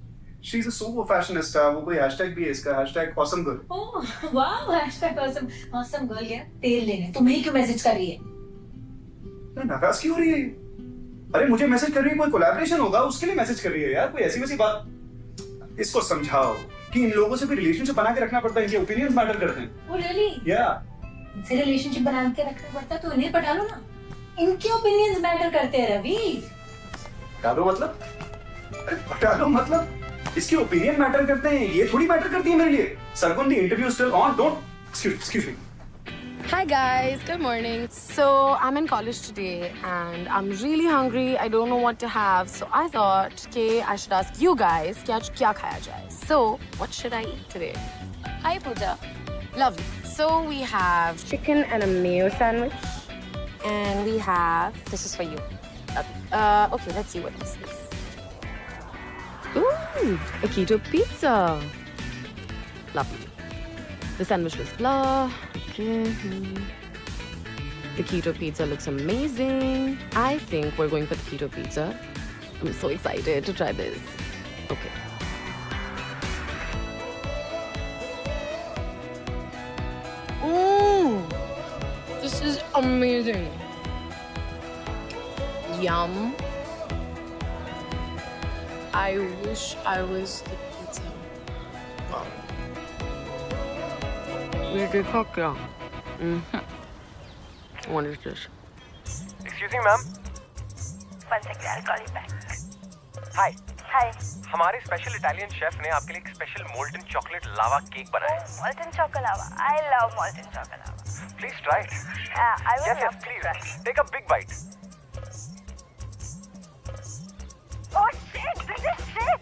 She is a super fashionista. वो कोई हैशटैग भी है इसका, hashtag awesome girl. Oh wow, hashtag awesome girl. क्या तेल लेने तुम्हें क्यों मैसेज कर रही है? नाराज क्यों हो रही है? अरे मुझे मैसेज कर रही है, कोई कोलैबोरेशन होगा उसके लिए मैसेज कर रही है यार, कोई ऐसी वैसी बात। इसको समझाओ कि इन लोगों से भी रिलेशनशिप बना के रखना पड़ता है, इनके ओपिनियंस मैटर करते हैं। Oh really? Yeah. इनसे रिलेशनशिप बना के रखना पड़ता तो इन्हें पटा लो ना। इनके ओपिनियंस मैटर करते हैं रवि। पटा लो मतलब? अरे पटा लो मतलब? इसके ओपिनियन मैटर करते हैं, ये थोड़ी मैटर करती है मेरे लिए। Sargun, the interview is still on. Don't excuse me. Hi guys, good morning. So I'm in college today and I'm really hungry. I don't know what to have. So I thought okay, I should ask you guys कि आज क्या खाया जाए. So what should I eat today? Hi Pooja. Lovely. So we have chicken and a mayo sandwich. And we have, this is for you. Okay, let's see what this is. Ooh, a keto pizza. Lovely. The sandwich looks blah. Okay. The keto pizza looks amazing. I think we're going for the keto pizza. I'm so excited to try this. Okay. This is amazing. Yum. I wish I was the pizza. Wow. ये देखो क्या? What is this? Excuse me, ma'am. One second, I'll call you back. Hi. Hi. हमारे special Italian chef ने आपके लिए एक special molten chocolate लावा cake बनाया है। Molten chocolate lava. I love molten chocolate lava. Please try it. I will Yes, love yes, to please. try. Take a big bite. Oh shit! This is shit.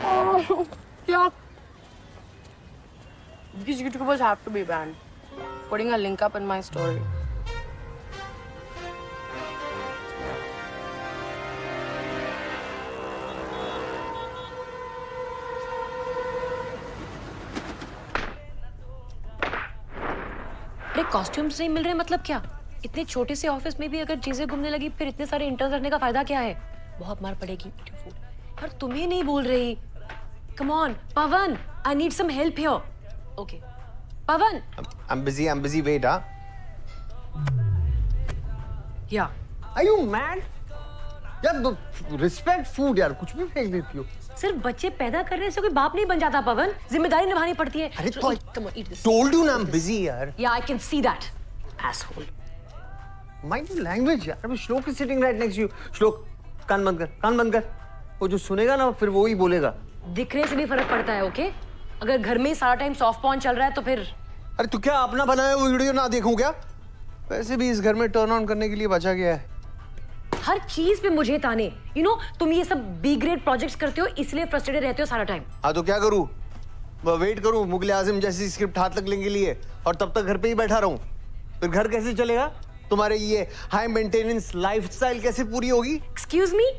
Oh, yeah. These YouTubers have to be banned. Putting a link up in my story. अरे costumes नहीं मिल रहे मतलब क्या? इतने छोटे से office में भी अगर चीजें घूमने लगी फिर इतने सारे इंटर्न रखने का फायदा क्या है? बहुत मार पड़ेगी। यार तुम्हें नहीं बोल रही। Come on Pawan, I need some help here. Okay Pawan. I'm busy. Wait, huh? Yeah. Are you mad? यार रिस्पेक्ट फूड यार, कुछ भी फेंक देती हो। सिर्फ बच्चे पैदा करने से कोई बाप नहीं बन जाता पवन, जिम्मेदारी निभानी पड़ती है। अरे तो Come on, eat this. told you ना I'm busy यार। Yeah, I can see that. Asshole. Mind your language यार। अभी श्लोक is sitting right next to you. श्लोक कान बंद कर। वो जो सुनेगा ना फिर वो ही बोलेगा। दिखने से भी फर्क पड़ता है, ओके? अगर घर में सारा टाइम सॉफ्ट पॉर्न चल रहा है तो फिर। अरे तू क्या अपना बनाया वो वीडियो ना देखूं क्या? वैसे भी इस घर में टर्न ऑन करने के लिए बचा गया है। हर चीज पे मुझे ताने। You know, तुम ये सब बी ग्रेड प्रोजेक्ट्स करते हो इसलिए फ्रस्ट्रेटेड रहते हो सारा टाइम। हाँ तो क्या करूं? वेट करूं मुगले आजम जैसी स्क्रिप्ट हाथ लगने के लिए और तब तक घर पे ही बैठा रहूं? फिर घर कैसे चलेगा? तुम्हारे ये हाई मेंटेनेंस लाइफस्टाइल कैसे पूरी होगी? Excuse me,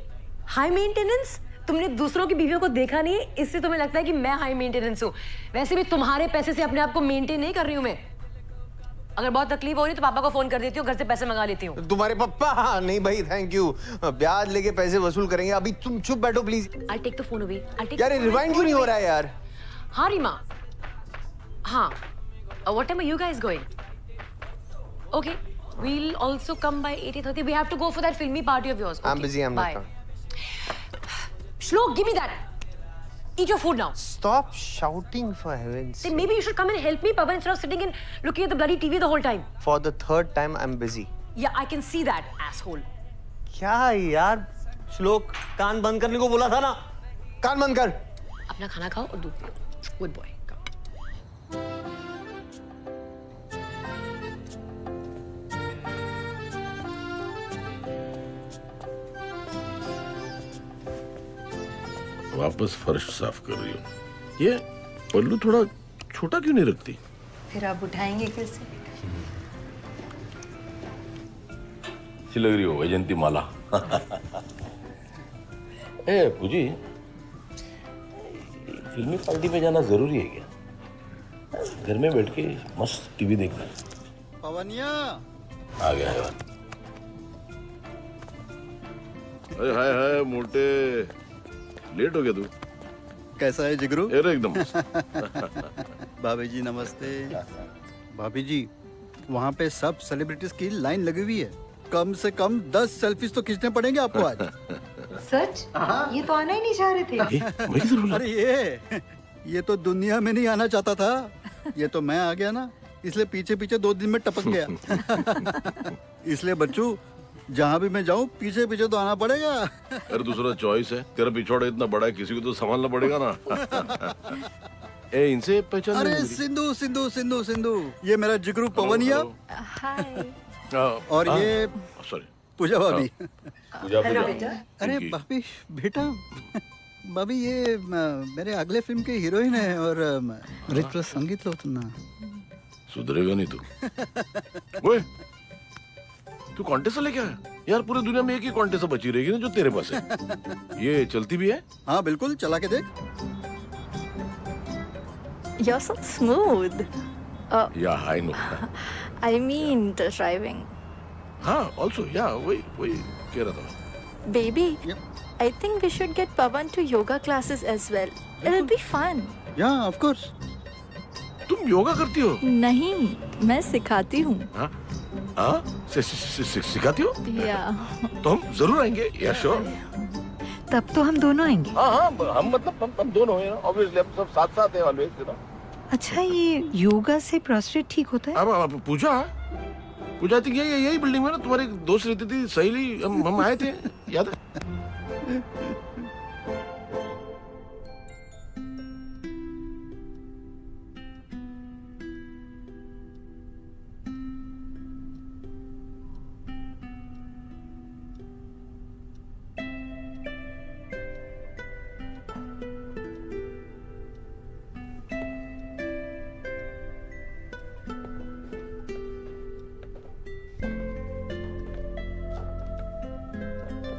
high maintenance? तुमने दूसरों की बीवियों को देखा नहीं है इससे तुम्हें लगता है कि मैं हाई मेंटेनेंस हूँ। वैसे भी तुम्हारे पैसे से अपने आप को मेंटेन नहीं कर रही हूँ मैं। अगर बहुत तकलीफ हो रही तो पापा को फोन कर देती हूँ, घर से पैसे मंगा लेती हूँ। तुम्हारे पापा? हाँ, नहीं भाई थैंक यू, ब्याज लेके पैसे वसूल करेंगे। अभी तुम चुप बैठो please. I'll take the phone away. यार रिवाइंड क्यों नहीं हो रहा है यार? हाँ रीमा, हाँ। What time are you guys going? Okay, we'll also come by 8:30. We have to go for that filmy party of yours. Okay, I'm busy. I'm bye. not. Shlok, give me that. Eat your food now. Stop shouting for heaven's sake. Then maybe you should come and help me, Pavan, instead of sitting and looking at the bloody TV the whole time. For the third time, I'm busy. Yeah, I can see that, asshole. क्या यार? श्लोक कान बंद करने को बोला था ना? कान बंद कर। अपना खाना खाओ और दूध पियो। Good boy. वापस फर्श साफ कर रही हूँ। ये पल्लू थोड़ा छोटा क्यों नहीं रखती? फिर आप उठाएंगे कैसे? अच्छी लग रही हो वैजंती माला। ए पूजी, फिल्मी पार्टी में जाना जरूरी है क्या? घर में बैठ के मस्त टीवी देखना। पवनिया आ गया है। अरे हाय हाय मोटे, लेट हो गया तू। कैसा है जिगरू? अरे एकदम। भाभी जी नमस्ते। भाभी जी वहाँ पे सब सेलिब्रिटीज की लाइन लगी हुई है, कम से कम 10 सेल्फीज तो खींचने पड़ेंगे आपको आज। सच? ये तो आना ही नहीं चाह रहे थे। अरे ये तो दुनिया में नहीं आना चाहता था। ये तो मैं आ गया ना, इसलिए पीछे पीछे 2 दिन में टपक गया। इसलिए बच्चू, जहाँ भी मैं जाऊँ पीछे पीछे तो आना पड़ेगा। अरे दूसरा चॉइस है, तेरा पिछवाड़ा इतना बड़ा है, किसी को तो संभालना पड़ेगा ना। ए, इनसे पहचान। अरे सिंधु सिंधु सिंधु सिंधु, ये मेरा जिगरू पवनिया। और ये सॉरी पूजा भाभी। पूजा अरे भाभी बेटा, भाभी ये मेरे अगले फिल्म के हीरोइन है और नृत्य संगीत लो तुम ना। सुधरेगा नहीं तू। ओए, तू कॉन्टेस्ट लेके आया? यार पूरी दुनिया में एक ही कॉन्टेस्ट बची रहेगी ना जो तेरे पास है। ये चलती भी है? हाँ बिल्कुल, चला के देख। You're so smooth. Yeah, I know. I mean the driving. हाँ, also, yeah, वही कह रहा था। Baby, I think we should get Pawan to yoga classes as well. It'll be fun. Yeah, of course. तुम योगा करती हो? नहीं, मैं सिखाती हूँ। हाँ? सिखाती हो? Yeah. तो हम जरूर आएंगे, या श्योर। तब तो हम दोनों आएंगे। हाँ, हम मतलब हम दोनों हैं, ऑब्वियसली हम सब साथ साथ हैं ऑलवेज, यू नो। अच्छा, ये योगा से प्रोस्टेट ठीक होता है? अब पूजा थी, यही बिल्डिंग में ना तुम्हारी दोस्त रहती थी, सहेली, हम आए थे, याद है?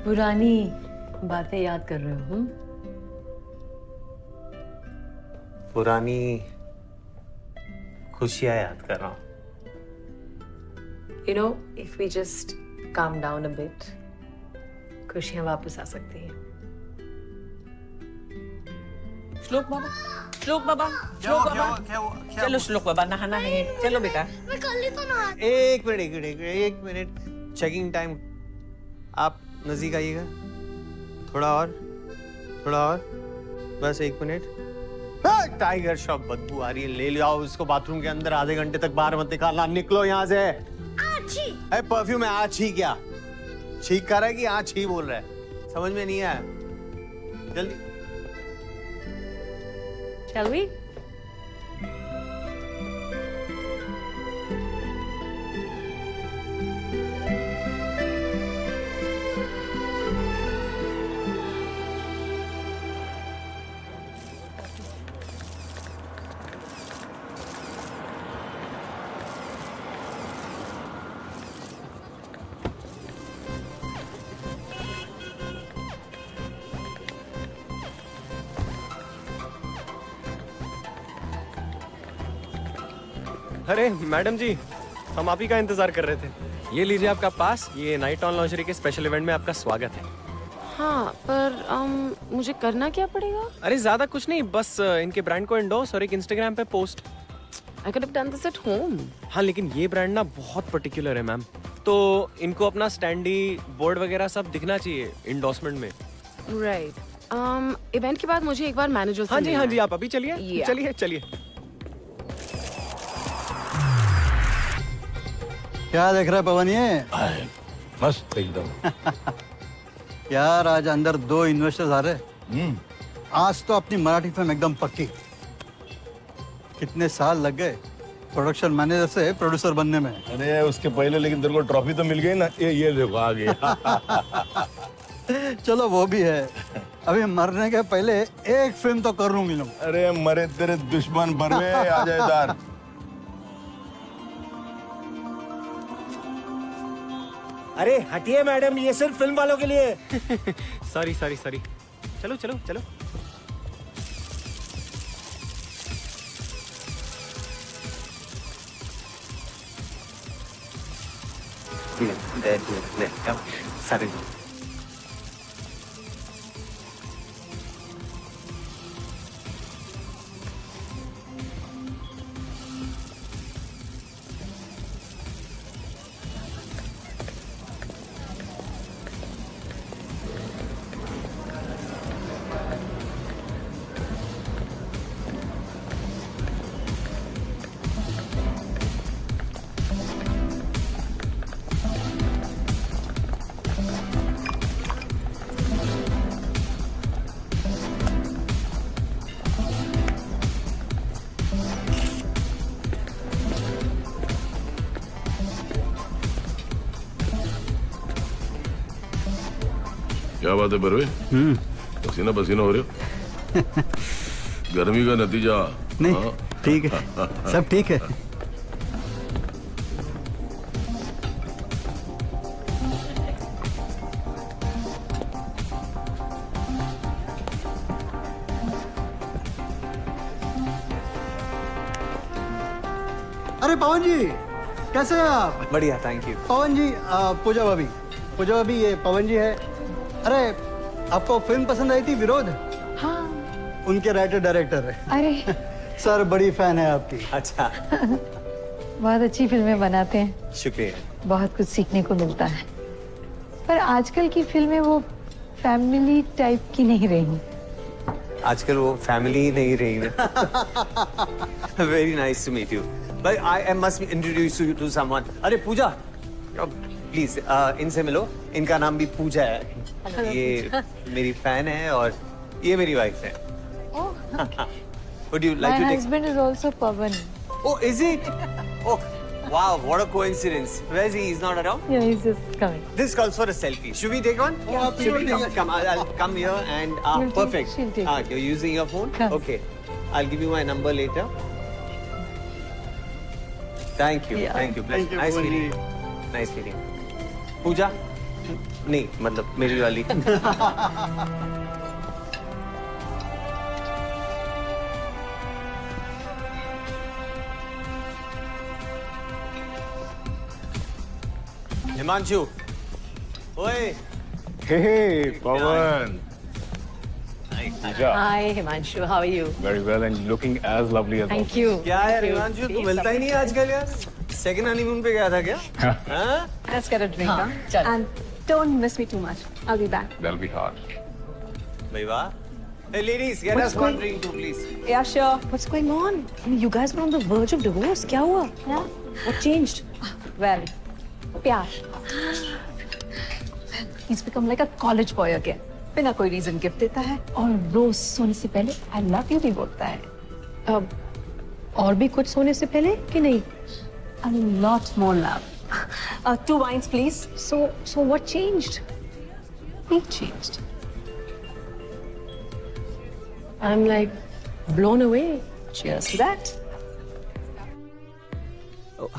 पुरानी बातें याद कर रहे हो? पुरानी खुशियां याद कर रहा हूँ। You know, if we just calm down a bit, खुशियां वापस आ सकती हैं। श्लोक बाबा, श्लोक बाबा, श्लोक बाबा, चलो श्लोक बाबा, नहाना है, चलो बेटा। मैं कल ही तो नहा। एक मिनट, चेकिंग टाइम। आप नजदीक आइएगा, थोड़ा और, बस 1 मिनट। टाइगर श्रॉफ बदबू आ रही है, ले जाओ इसको बाथरूम के अंदर, आधे घंटे तक बाहर मत निकालना, निकलो यहाँ से। अरे परफ्यूम है, आछी क्या? छींक कर रहा है कि आछी बोल रहा है? समझ में नहीं आया, जल्दी। Shall we? अरे मैडम जी, हम आप ही का इंतजार कर रहे थे। ये लीजिए आपका पास, ये नाइट ऑन लॉन्जरी के स्पेशल इवेंट में आपका स्वागत है। हाँ, पर मुझे करना क्या पड़ेगा? अरे ज्यादा कुछ नहीं, बस इनके ब्रांड को एंडोर्स और एक इंस्टाग्राम पे post. I could have done this at home. हाँ, लेकिन ये ब्रांड ना बहुत पर्टिकुलर है मैम, तो इनको अपना स्टैंडी बोर्ड वगैरह सब दिखना चाहिए इंडोर्समेंट में। Right. इवेंट के बाद मुझे एक बार मैनेजर से हाँ जी, आप अभी चलिए। Yeah. चलिए। क्या देख रहा है पवन? ये मस्त एकदम। यार आज अंदर 2 इन्वेस्टर्स आ रहे। आज तो अपनी मराठी फिल्म एकदम पक्की। कितने साल लग गए प्रोडक्शन मैनेजर से प्रोड्यूसर बनने में। अरे उसके पहले लेकिन तेरे को ट्रॉफी तो मिल गई ना, ये देखो आ गई। चलो वो भी है, अभी मरने के पहले एक फिल्म तो कर लूंगी। अरे मरे तेरे दुश्मन बरवे, आ जाए इधर। अरे हटिए मैडम, ये सिर्फ फिल्म वालों के लिए। सॉरी। चलो। ले, सारे क्या बात है बरवे? पसीना पसीना हो रहे हो? गर्मी का नतीजा? नहीं, ठीक है, सब ठीक है। अरे पवन जी, कैसे हैं आप? बढ़िया, थैंक यू। पवन जी, पूजा भाभी, ये पवन जी है। अरे आपको फिल्म पसंद आई थी विरोध? हाँ। उनके राइटर डायरेक्टर है। अरे सर बड़ी फैन है आपकी। अच्छा। बहुत अच्छी फिल्में बनाते हैं, शुक्रिया। बहुत कुछ सीखने को मिलता है। पर आजकल की फिल्में वो फैमिली टाइप की नहीं रही। आजकल वो फैमिली ही नहीं रही ना। Very nice to meet you. But I must introduce you to someone. अरे पूजा, प्लीज इनसे मिलो। इनका नाम भी पूजा है। ये मेरी फैन है और ये मेरी वाइफ है। Would you like to My take? husband is also Pavan. Oh, is it? Oh, wow! What a coincidence. Where is he? He's not around. Yeah, he's just coming. This calls for a selfie. Should we take one? Yeah, Should we absolutely. come? I'll come here and We'll take- perfect. she'll take it. You're using your phone? Yes. Okay. I'll give you my number later. Thank you. Yeah. Thank you. Thank you, Nice Pooja. meeting you. Nice meeting you. पूजा? नहीं, मतलब मेरी वाली। हिमांशु, ओए। Hey, Pavan. Hi, Himanshu. How are you? Very well and looking as lovely as Thank you. क्या यार हिमांशु, तू मिलता ही नहीं है आजकल यार। सेकंड हनीमून पे गया था क्या? हाँ? Let's get a drink, huh? चल। And don't miss me too much. I'll be back. That'll be hard. भाई वाह। Hey ladies, get What's us one going- drink too, please. Yeah, sure. What's going on? I mean, you guys were on the verge of divorce. क्या हुआ? Yeah. What changed? Well, प्यार. He's become like a college boy again. बिना कोई reason gift देता है और रोज सोने से पहले I love you भी बोलता है. और भी कुछ सोने से पहले कि नहीं? A lot more love. 2 wines, please. So what changed? He changed. I'm like blown away. Cheers to that.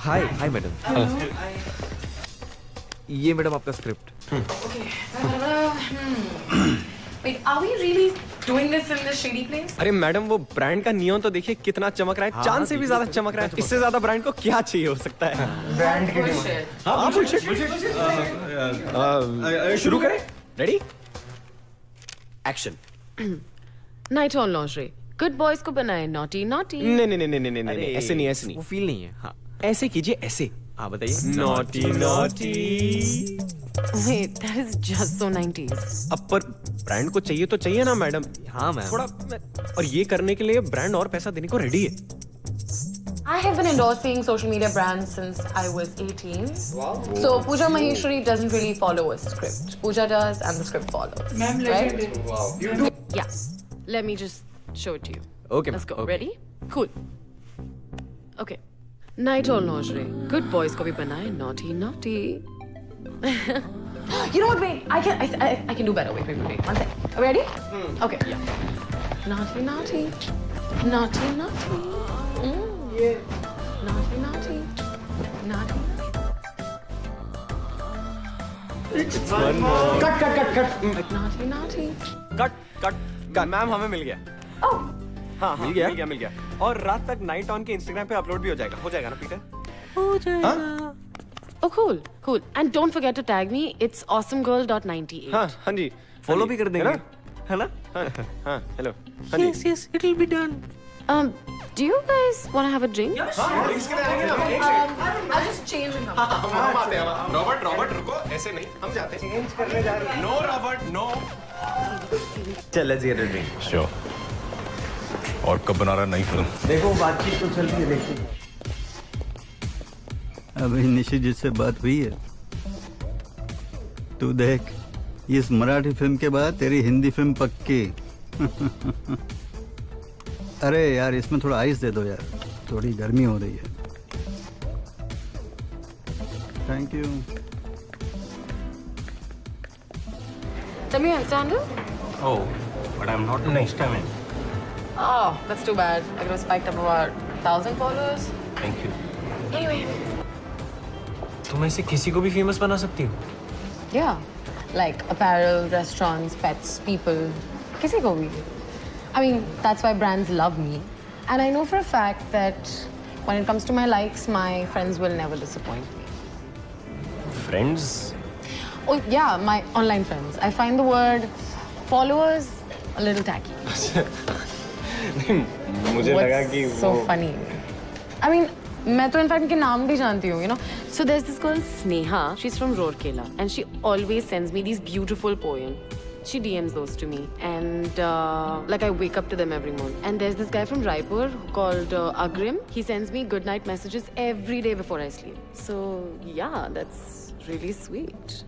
Hi madam. ये मैडम आपका script. Wait, are we really doing this in this shady place? अरे madam, वो brand का neon तो देखिए कितना चमक रहा है। चांद से भी ज्यादा चमक रहा है। इससे ज्यादा ब्रांड को क्या चाहिए हो सकता है? Brand की bullshit. हाँ, bullshit. शुरू करें? Ready? Action. Night on lingerie. Good boys को बनाए naughty naughty. नहीं, ऐसे नहीं। वो फील नहीं है। हाँ, ऐसे कीजिए, ऐसे। हाँ बताइए। Naughty naughty. Wait, that is just so 90s. अब पर ब्रांड को चाहिए तो चाहिए ना मैडम। हाँ मैम। थोड़ा और ये करने के लिए ब्रांड और पैसा देने को रेडी है। I have been endorsing social media brands since I was 18. Wow. So Pooja Maheshwari doesn't really follow a script. Pooja does, and the script follows. Ma'am, right? legendary. Wow. You do? Yeah. Let me just show it to you. Okay. Let's go. Okay. Ready? Cool. Okay. Night on lingerie. Good boys को भी बनाए naughty naughty. You know what? Wait. I can do better. Wait. One sec. Are we ready? Okay. Yeah. Naughty naughty. Naughty naughty. Naughty naughty. Naughty. One more. Cut. Naughty naughty. Cut. Ma'am हमें मिल गया। हाँ, मिल गया। और रात तक night on के Instagram पे upload भी हो जाएगा ना पीटर? हो जाएगा। Oh, cool. And don't forget to tag me. It's awesomegirl.98. हाँ जी। फॉलो भी कर देंगे। है ना? हाँ, hello. Yes, it'll be done. Do you guys want to have a drink? I'll just change and come. हम आते हैं। रॉबर्ट रुको, ऐसे नहीं, हम जाते हैं। चेंज करने जा रहे हैं। No Robert, no. चल, let's get a drink. Sure. और कब बना रहा नई फिल्म? देखो बातचीत तो चल रही है, देखो। अभी निशी जिससे बात हुई है, तू देख, इस मराठी फिल्म के बाद तेरी हिंदी फिल्म पक्की। अरे यार, इसमें थोड़ा आइस दे दो यार, थोड़ी गर्मी हो रही है। Thank you. Tell me your Insta handle. Oh, but I'm not an Insta man. Oh, that's too bad. I could have spiked up about 1,000 followers. Thank you. Anyway. तुम ऐसे किसी को भी फेमस बना सकती हो? Yeah. Like apparel, restaurants, pets, people. Kisi ko bhi. I mean, that's why brands love me. And I know for a fact that when it comes to my likes, my friends will never disappoint me. Friends? Oh, yeah, my online friends. I find the word followers a little tacky. मुझे लगा कि so funny. I mean, मैं तो in fact इनके नाम भी जानती हूँ, you know. So there's this girl Sneha. She's from Rourkela, and she always sends me these beautiful poems. She DMs those to me, and like I wake up to them every morning. And there's this guy from Raipur called Agrim. He sends me good night messages every day before I sleep. So yeah, that's really sweet.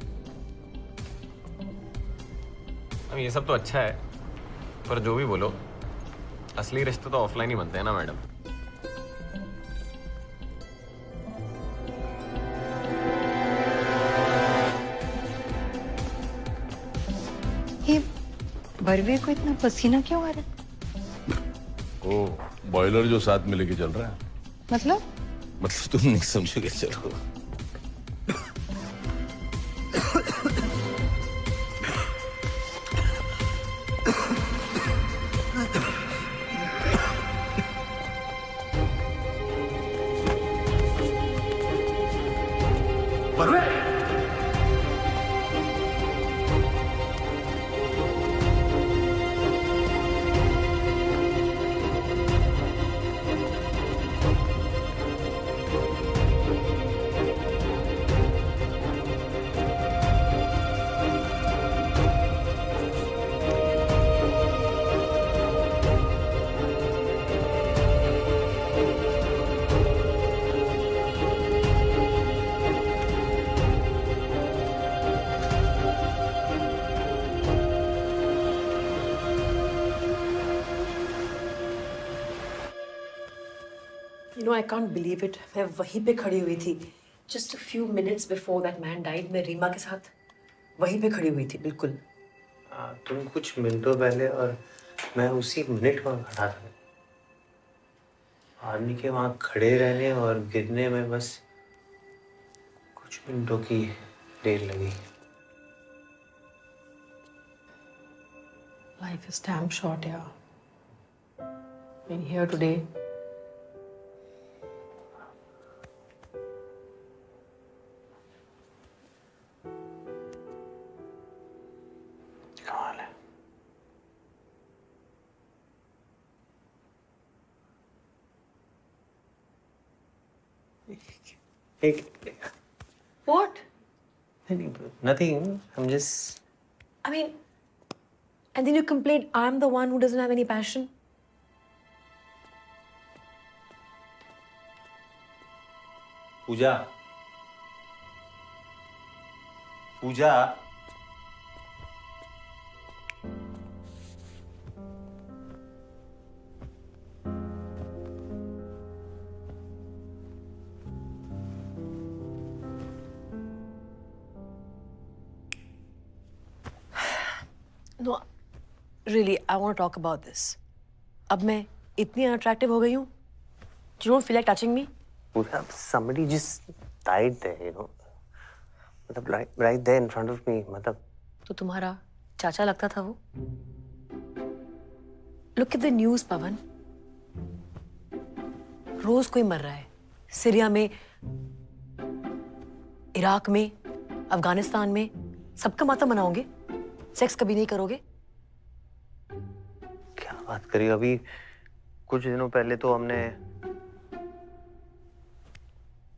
अब ये सब तो अच्छा है, पर जो भी बोलो, असली रिश्ते तो ऑफलाइन ही बनते हैं ना मैडम। ये बरवे को इतना पसीना क्यों आ रहा है? ओ, बॉयलर जो साथ में लेके चल रहा है। मतलब? मतलब तुम नहीं समझोगे, चलो। You know, I can't believe it. मैं वहीं पे खड़ी हुई थी. Just a few minutes before that man died, मैं रीमा के साथ वहीं पे खड़ी हुई थी, बिल्कुल. तुम कुछ मिनटों पहले और मैं उसी मिनट वहाँ खड़ा था. आदमी के वहाँ खड़े रहने और गिरने में बस कुछ मिनटों की देर लगी. Life is damn short, yeah. Being here today. What? Nothing. I'm just. I mean, and then you complain I'm the one who doesn't have any passion. Puja. Puja. No, really, I want to talk about this. अब मैं इतनी unattractive हो गई हूँ. You don't feel like touching me? Somebody just died there, you know. मतलब right there in front of me. मतलब. तो तुम्हारा चाचा लगता था वो? Look at the news, पवन. रोज कोई मर रहा है. सीरिया में, इराक में, अफगानिस्तान में, सबका मातम मनाओगे? सेक्स कभी नहीं करोगे? क्या बात करी? अभी कुछ दिनों पहले तो हमने.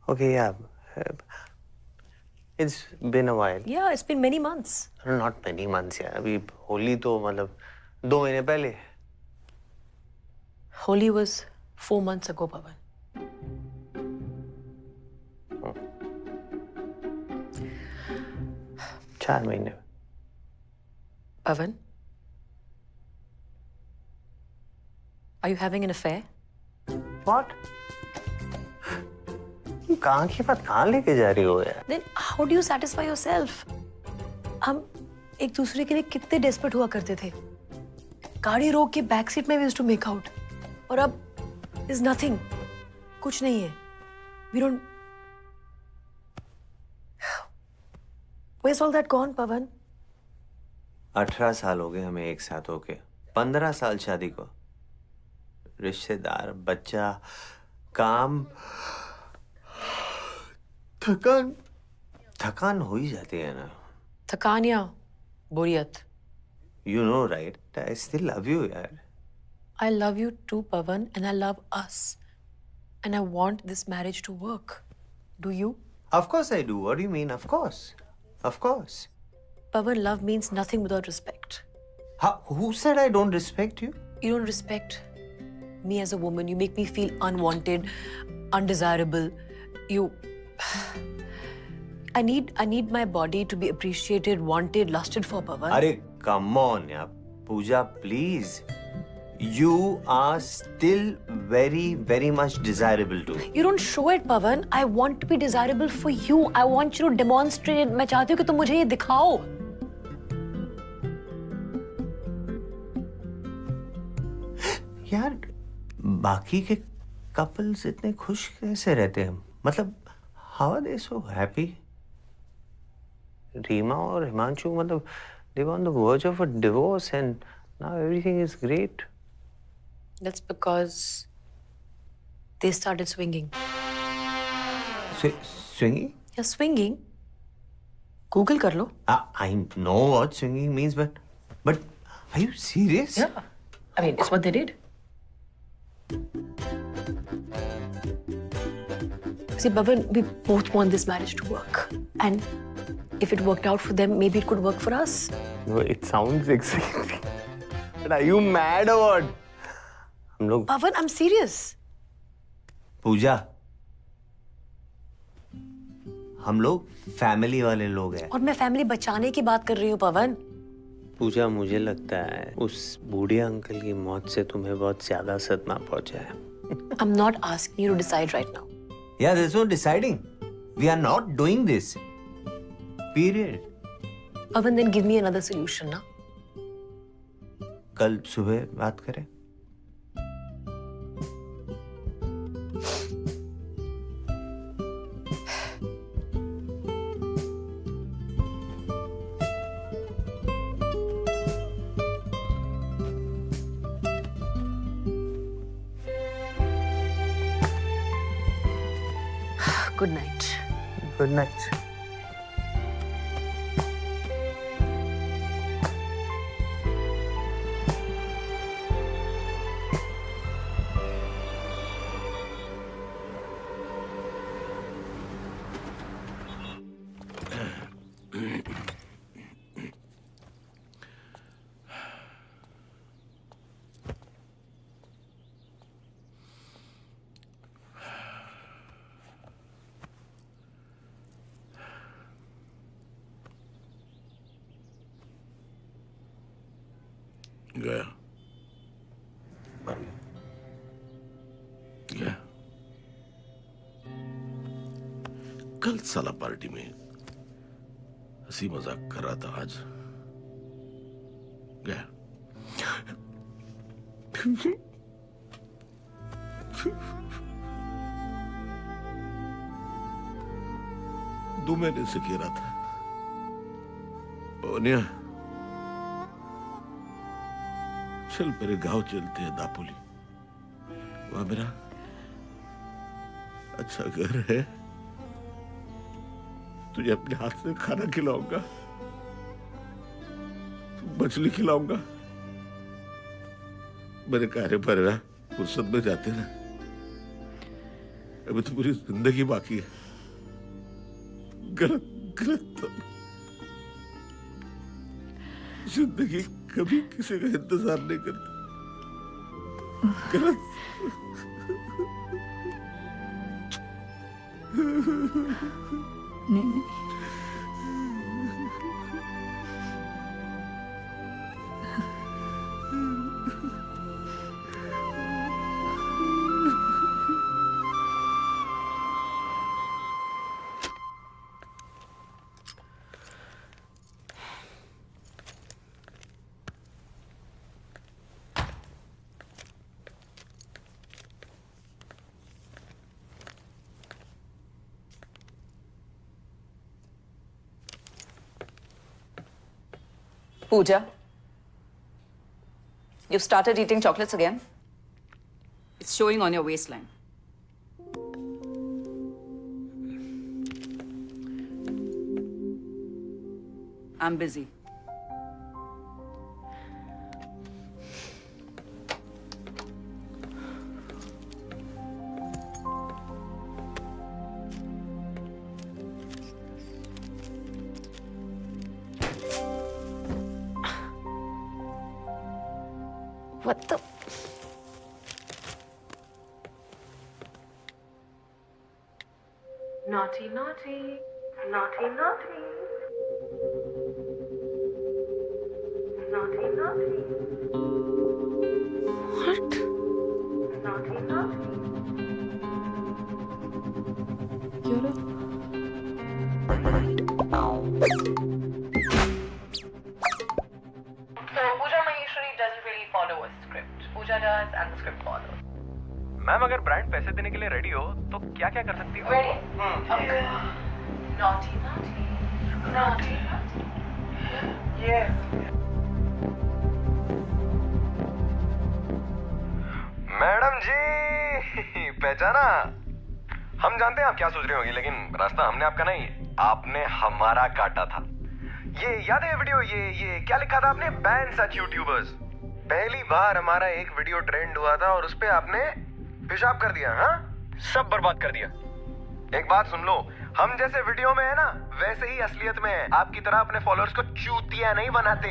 Okay, yeah. It's been a while. Yeah, it's been many months. Not many months, yeah. अभी होली तो मतलब 2 महीने पहले. Holi was 4 months ago, Pavan. Oh. 4 महीने. Pavan, are you having an affair? What? कहाँ की बात कहाँ लेके जा रही हो यार? Then how do you satisfy yourself? हम एक दूसरे के लिए कितने डेस्परेट हुआ करते थे। गाड़ी रोक के बैक सीट में we used to make out, और अब इज नथिंग, कुछ नहीं है। We don't. Where's all that gone, Pawan? 18 साल हो गए हमें एक साथ होके, 15 साल शादी को। रिश्तेदार, बच्चा, काम, थकान हो ही जाती है ना। थकान या बोरियत? You know, right? I still love you, यार। I love you too, Pavan, and I love us. And I want this marriage to work. Do you? Of course I do. What do you mean? Of course. Of course. Pavan, love means nothing without respect. Who said I don't respect you? You don't respect me as a woman. You make me feel unwanted, undesirable. I need my body to be appreciated, wanted, lusted for, Pavan. Arey, come on, yaar. Pooja, please. You are still very, very much desirable to me. You don't show it, Pavan. I want to be desirable for you. I want you to demonstrate it. मैं चाहती हूँ कि तुम मुझे ये दिखाओ. यार, बाकी के कपल्स इतने खुश कैसे रहते हैं? मतलब, how are they so happy? Reema और हिमांशु, मतलब, they were on the verge of a divorce and now everything is great. That's because they started swinging. Swinging? Yeah, swinging. Google कर लो. I know what swinging means, but are you serious? Yeah. I mean, it's what they did. See, Bhavan, we both want this marriage to work. And if it worked out for them, maybe it could work for us. No, it sounds exciting. But are you mad or what? हम लोग Bhavan, I'm serious. पूजा, हम लोग family वाले लोग हैं। और मैं family बचाने की बात कर रही हूँ, पवन। पूजा, मुझे लगता है उस बूढ़े अंकल की मौत से तुम्हें बहुत ज्यादा सदमा पहुंचा है। I'm not asking you to decide right now. Yeah, there's no deciding. We are not doing this. Period. Pavan, then give me another solution, ना? कल सुबह बात करें। Good night. Good night. गया गया कल साला पार्टी में हंसी मजाक कर रहा था, आज गया। 2 महीने से कह रहा था, ओनिया चल मेरे गांव चलते हैं, दापोली। वहां मेरा अच्छा घर है, तुझे अपने हाथ से खाना खिलाऊंगा, मछली खिलाऊंगा। मेरे कार्य पर ना फुर्सत में जाते ना, अभी तो पूरी जिंदगी बाकी है। गलत गलत तो जिंदगी कभी किसी का इंतजार नहीं करती। गलत नहीं Pooja, you've started eating chocolates again. It's showing on your waistline. I'm busy. What the? Naughty, naughty, naughty, naughty. Naughty, naughty. What? Naughty, naughty. You're So Pooja Maheshwari doesn't really follow a script. Pooja does and the script follows. Ma'am अगर brand पैसे देने के लिए ready हो तो क्या क्या कर सकती हो? Ready? Okay. Naughty, naughty, naughty, naughty. Yeah. Madam जी पहचाना? हम जानते हैं आप क्या सोच रहे होंगे, लेकिन रास्ता हमने आपका नहीं, आपने हमारा काटा था। ये याद है वीडियो, ये क्या लिखा था आपने? बैन सच यूट्यूबर्स। पहली बार हमारा एक वीडियो ट्रेंड हुआ था और उस पे आपने पेशाब कर दिया। हाँ, सब बर्बाद कर दिया। एक बात सुन लो, हम जैसे वीडियो में है ना, वैसे ही असलियत में है। आपकी तरह अपने फॉलोअर्स को चूतिया नहीं बनाते।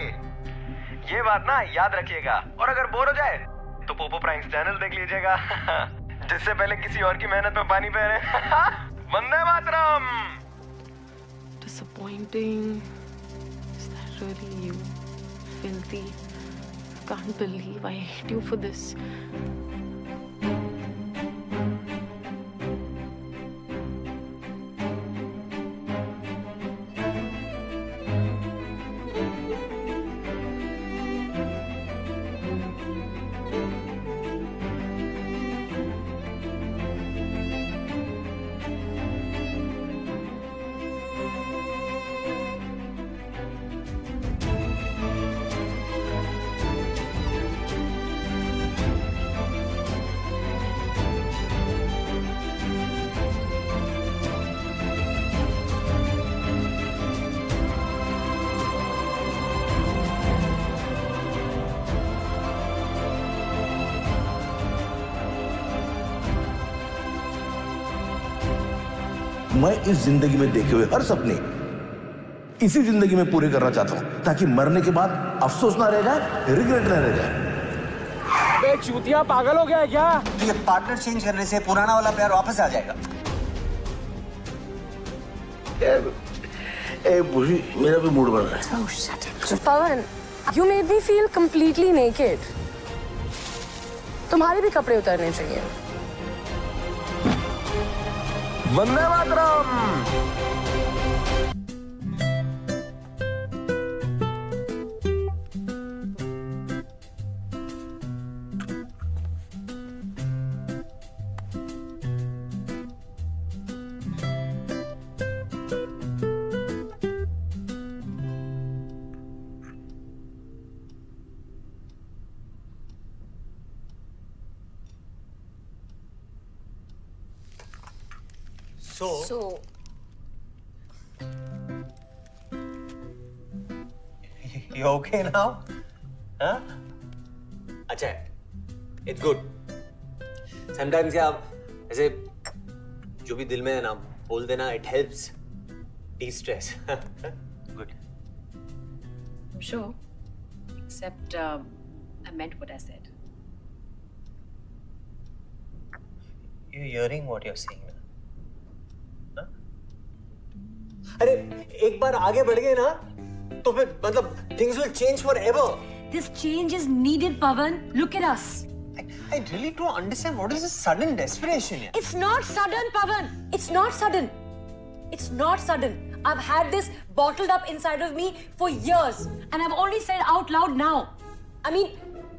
ये बात ना याद रखिएगा। और अगर बोर हो जाए तो पोपो प्राइम्स चैनल देख लीजिएगा, जिससे पहले किसी और की मेहनत में पानी फेरे। Vande Mataram. disappointing. Is that really you? Filthy. Can't believe I hate you for this. मैं इस जिंदगी में देखे हुए हर सपने इसी जिंदगी में पूरे करना चाहता हूं, ताकि मरने के बाद अफसोस ना रह जाए, रिग्रेट ना रह जाए। बे चूतिया, पागल हो गया है क्या? ये पार्टनर चेंज करने से पुराना वाला प्यार वापस आ जाएगा। बुशी, मेरा भी मूड बन रहा है। Oh, shut up. Pawan, you made me feel completely naked. तुम्हारे भी कपड़े उतारने चाहिए। Vande Mataram. So you okay now? Huh? अच्छा, it's good. Sometimes क्या ऐसे जो भी दिल में है ना बोल देना, it helps de-stress. Good. Sure. Except I meant what I said. You're hearing what you're saying. अरे एक बार आगे बढ़ गए ना तो फिर मतलब things will change forever. This change is needed, Pawan. Look at us. I really don't understand what is this sudden desperation here. It's not sudden, Pawan. It's not sudden. It's not sudden. I've had this bottled up inside of me for years, and I've only said out loud now. I mean,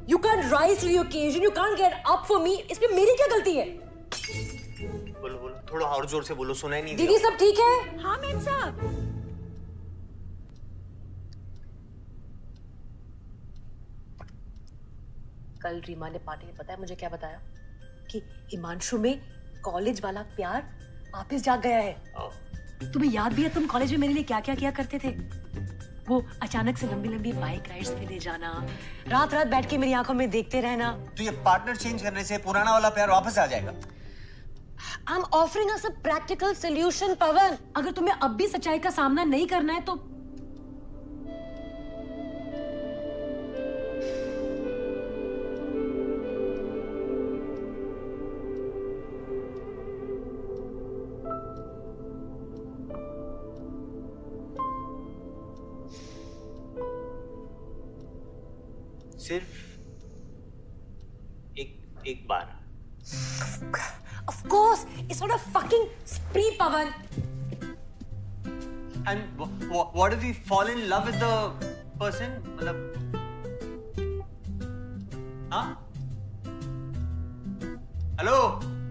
you can't rise to the occasion. You can't get up for me. इसमें मेरी क्या गलती है? बोलो बोलो, थोड़ा और जोर से बोलो, सुनाई नहीं दिया। दीदी सब ठीक है? हाँ मेम साहब। कल रीमा ने पार्टी में पता है मुझे क्या बताया कि हिमांशु में कॉलेज वाला प्यार वापस जाग गया है। तुम्हें याद भी है तुम कॉलेज में मेरे लिए क्या क्या किया करते थे? वो अचानक से लंबी लंबी बाइक राइड्स पे ले जाना, रात रात बैठ के मेरी आंखों में देखते रहना। तो ये पार्टनर चेंज करने से पुराना वाला प्यार वापस आ जाएगा? I'm offering us a practical solution, पवन। अगर तुम्हें अब भी सच्चाई का सामना नहीं करना है तो सिर्फ एक बार। Of course, it's not a fucking spree, Pavan. And what if we fall in love with the person? मतलब, हाँ? Hello?